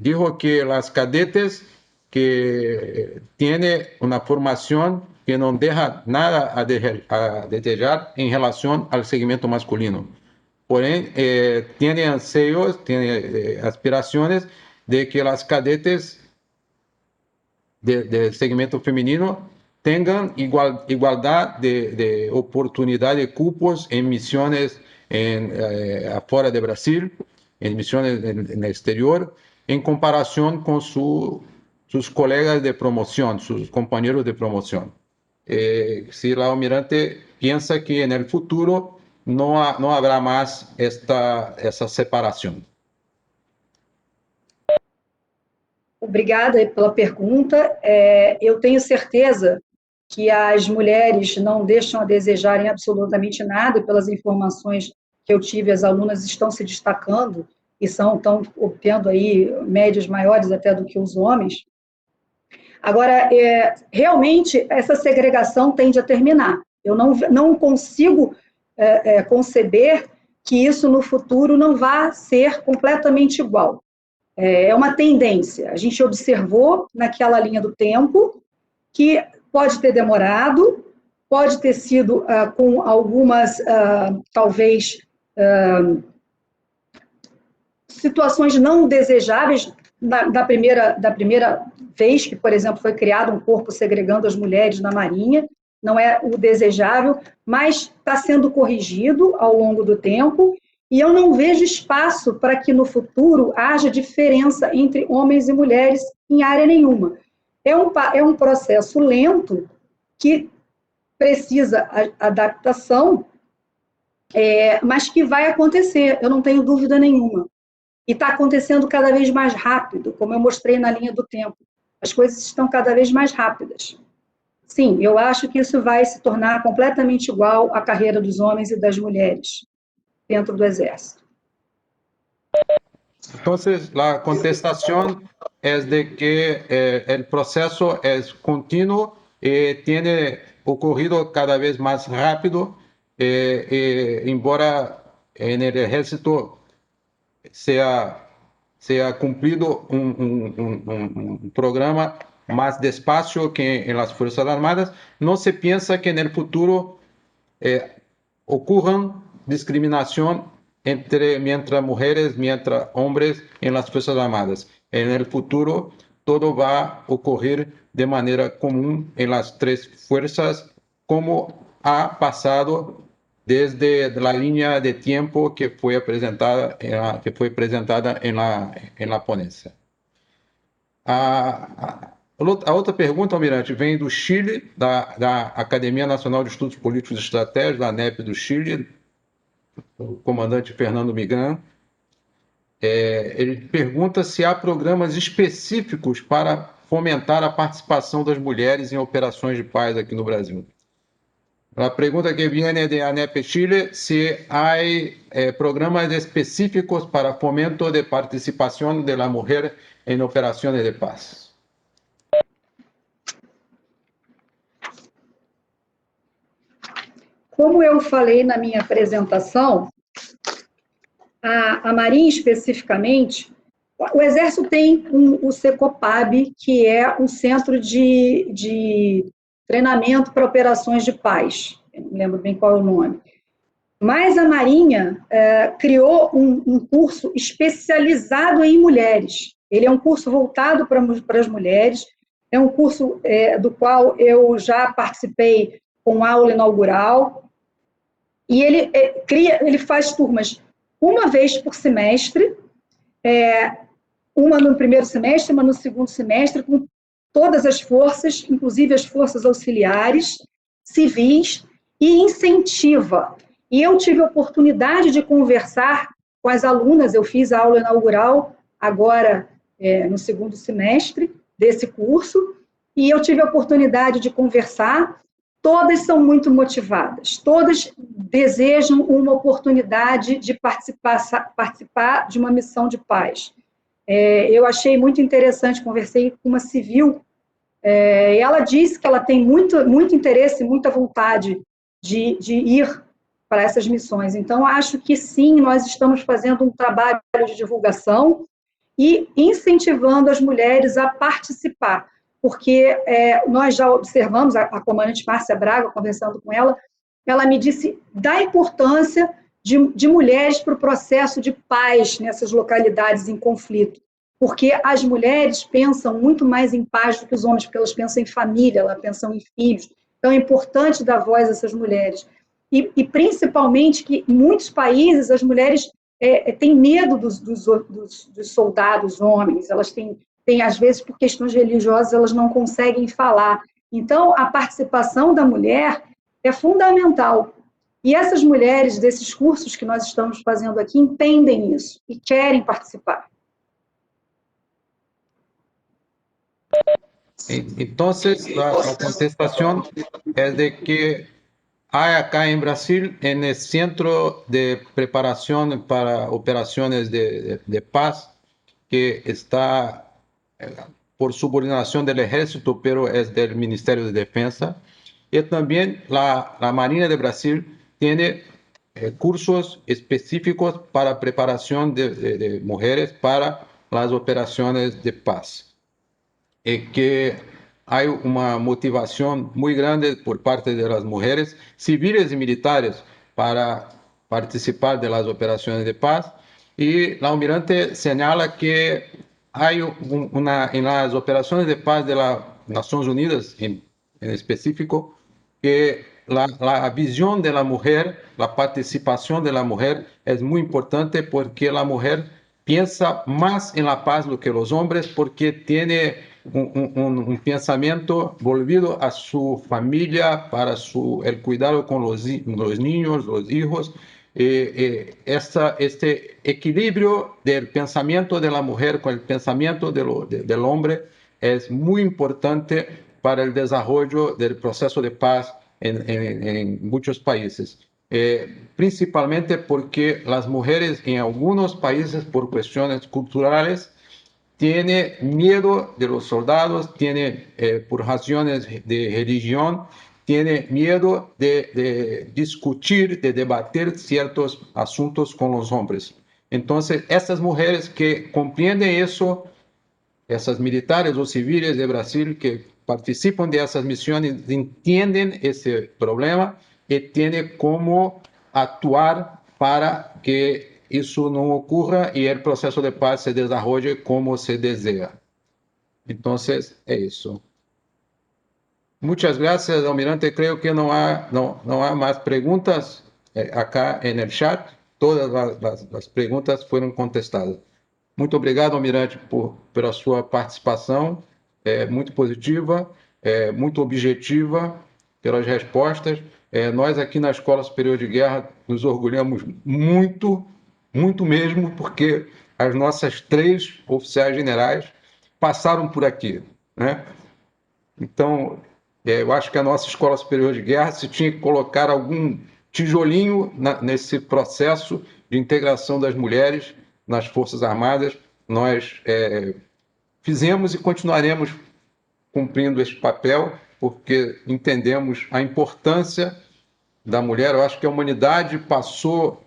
dijo que las cadetes que tienen una formación que no deja nada a desejar en relación al segmento masculino. Porém, tiene anseos, tiene aspiraciones de que las cadetes del segmento femenino tengan igualdad de oportunidad de cupos en misiones afuera de Brasil, en misiones en el exterior, en comparación con sus colegas de promoción, sus compañeros de promoción. Si la almirante piensa que en el futuro no habrá más essa separação. Obrigada pela pergunta. Eu tenho certeza que as mulheres não deixam a desejarem absolutamente nada, pelas informações que eu tive, as alunas estão se destacando e estão obtendo aí médias maiores até do que os homens. Agora, realmente, essa segregação tende a terminar. Eu não consigo conceber que isso no futuro não vá ser completamente igual. É uma tendência. A gente observou naquela linha do tempo que pode ter demorado, pode ter sido com algumas, talvez, situações não desejáveis da primeira vez que, por exemplo, foi criado um corpo segregando as mulheres na Marinha, não é o desejável, mas está sendo corrigido ao longo do tempo, e eu não vejo espaço para que no futuro haja diferença entre homens e mulheres em área nenhuma. É um processo lento que precisa adaptação, mas que vai acontecer, eu não tenho dúvida nenhuma. E está acontecendo cada vez mais rápido, como eu mostrei na linha do tempo. As coisas estão cada vez mais rápidas. Sim, eu acho que isso vai se tornar completamente igual à carreira dos homens e das mulheres dentro do Exército. Então, a contestação é de que o processo é contínuo e tem ocorrido cada vez mais rápido, embora no Exército sea cumplido un programa más despacio que en las Fuerzas Armadas, no se piensa que en el futuro ocurran discriminación mientras mujeres, mientras hombres en las Fuerzas Armadas. En el futuro todo va a ocurrir de manera común en las tres fuerzas, como ha pasado desde la línea de tiempo que foi apresentada em la ponencia. A outra pergunta, Almirante, vem do Chile, da Academia Nacional de Estudos Políticos e Estratégicos, da ANEP do Chile, o comandante Fernando Migran. Ele pergunta se há programas específicos para fomentar a participação das mulheres em operações de paz aqui no Brasil. A pergunta que viene de ANEP Chile, se há programas específicos para fomento de participação da mulher em operações de paz. Como eu falei na minha apresentação, a Marinha especificamente, o Exército tem o Secopab, que é um centro de treinamento para operações de paz, eu não lembro bem qual é o nome. Mas a Marinha criou um curso especializado em mulheres. Ele é um curso voltado para as mulheres, é um curso do qual eu já participei com aula inaugural, e ele faz turmas uma vez por semestre, uma no primeiro semestre, uma no segundo semestre, com todas as forças, inclusive as forças auxiliares, civis, e incentiva. E eu tive a oportunidade de conversar com as alunas, eu fiz a aula inaugural agora no segundo semestre desse curso, e eu tive a oportunidade de conversar. Todas são muito motivadas, todas desejam uma oportunidade de participar de uma missão de paz. Eu achei muito interessante, conversei com uma civil, e ela disse que ela tem muito interesse, muita vontade de ir para essas missões. Então, acho que sim, nós estamos fazendo um trabalho de divulgação e incentivando as mulheres a participar, porque nós já observamos, a comandante Márcia Braga, conversando com ela me disse da importância de mulheres para o processo de paz nessas localidades em conflito, porque as mulheres pensam muito mais em paz do que os homens, porque elas pensam em família, elas pensam em filhos. Então, é importante dar voz a essas mulheres. E principalmente que em muitos países as mulheres têm medo dos soldados homens, elas têm, às vezes, por questões religiosas, elas não conseguem falar. Então, a participação da mulher é fundamental. E essas mulheres desses cursos que nós estamos fazendo aqui entendem isso e querem participar. Entonces, la contestación es de que hay acá en Brasil, en el Centro de Preparación para Operaciones de Paz, que está por subordinación del Ejército, pero es del Ministerio de Defensa. Y también la Marinha de Brasil tiene cursos específicos para preparación de mujeres para las operaciones de paz. Que hay una motivación muy grande por parte de las mujeres civiles y militares para participar de las operaciones de paz. Y la almirante señala que hay en las operaciones de paz de las Naciones Unidas, en específico, que la visión de la mujer, la participación de la mujer es muy importante porque la mujer piensa más en la paz do que los hombres porque tiene un pensamiento volvido a su familia, para el cuidado con los niños, los hijos. Este equilibrio del pensamiento de la mujer con el pensamiento del hombre es muy importante para el desarrollo del proceso de paz en muchos países. Principalmente porque las mujeres en algunos países, por cuestiones culturales, tienen miedo de los soldados, tienen por razones de religión, tienen miedo de discutir, de debatir ciertos asuntos con los hombres. Entonces, estas mujeres que comprenden eso, essas militares ou civis de Brasil que participam dessas missões entendem esse problema e têm como atuar para que isso não ocorra e o processo de paz se desenvolva como se deseja. Então, é isso. Muitas graças, almirante. Creio que não há mais perguntas acá no chat. Todas as perguntas foram contestadas. Muito obrigado, almirante, pela sua participação, muito positiva, muito objetiva, pelas respostas. Nós aqui na Escola Superior de Guerra nos orgulhamos muito, muito mesmo, porque as nossas 3 oficiais generais passaram por aqui, né? Então, eu acho que a nossa Escola Superior de Guerra se tinha que colocar algum tijolinho nesse processo de integração das mulheres nas Forças Armadas. Nós fizemos e continuaremos cumprindo esse papel, porque entendemos a importância da mulher. Eu acho que a humanidade passou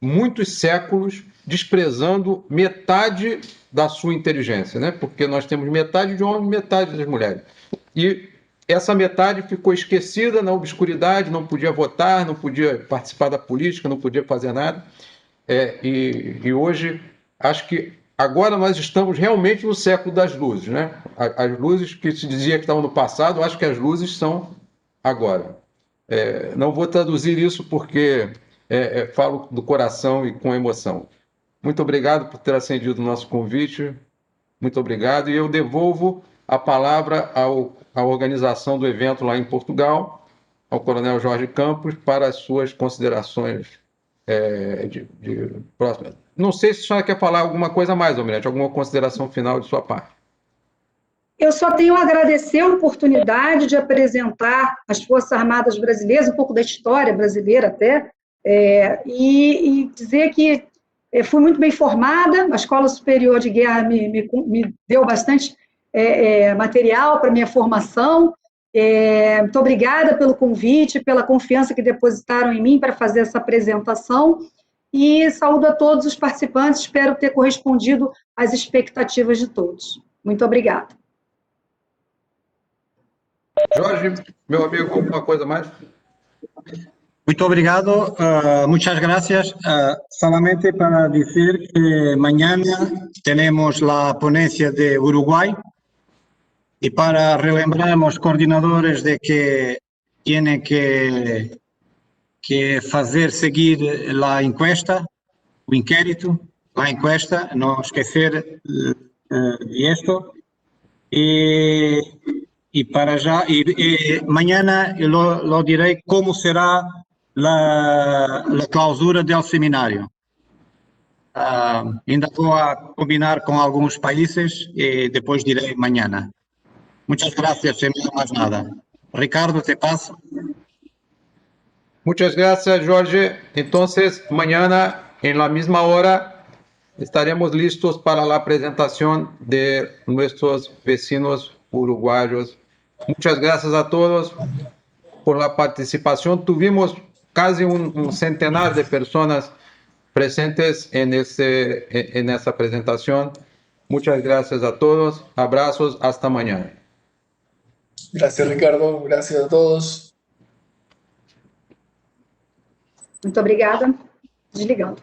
muitos séculos desprezando metade da sua inteligência, né? Porque nós temos metade de homens, metade das mulheres. E essa metade ficou esquecida na obscuridade, não podia votar, não podia participar da política, não podia fazer nada. E hoje, acho que agora nós estamos realmente no século das luzes, né? As luzes que se dizia que estavam no passado, acho que as luzes são agora. Não vou traduzir isso porque falo do coração e com emoção. Muito obrigado por ter atendido o nosso convite. Muito obrigado. E eu devolvo a palavra à organização do evento lá em Portugal, ao Coronel Jorge Campos, para as suas considerações próximas. Não sei se a senhora quer falar alguma coisa mais, Almirante, alguma consideração final de sua parte. Eu só tenho a agradecer a oportunidade de apresentar as Forças Armadas Brasileiras, um pouco da história brasileira até, e dizer que fui muito bem formada, a Escola Superior de Guerra me deu bastante material para minha formação. Muito obrigada pelo convite, pela confiança que depositaram em mim para fazer essa apresentação, e saúdo a todos os participantes, espero ter correspondido às expectativas de todos. Muito obrigada. Jorge, meu amigo, alguma coisa mais? Muito obrigado, muchas gracias. Solamente para decir que mañana tenemos la ponencia de Uruguay y para relembrar a los coordinadores de que tienen que fazer seguir la encuesta, o inquérito, la encuesta, no esquecer de esto. Y para allá, mañana lo diré cómo será la clausura del seminario. Ainda voy a combinar con algunos países y después diré mañana. Muchas gracias, sin más nada. Ricardo, te paso. Muchas gracias, Jorge. Entonces, mañana, en la misma hora, estaremos listos para la presentación de nuestros vecinos uruguayos. Muchas gracias a todos por la participación. Tuvimos casi un centenar de personas presentes en esa presentación. Muchas gracias a todos. Abrazos. Hasta mañana. Gracias, Ricardo. Gracias a todos. Muito obrigada. Desligando.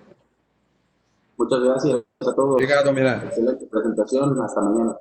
Muchas gracias a todos. Obrigado, Miranda. Excelente presentación. Hasta mañana.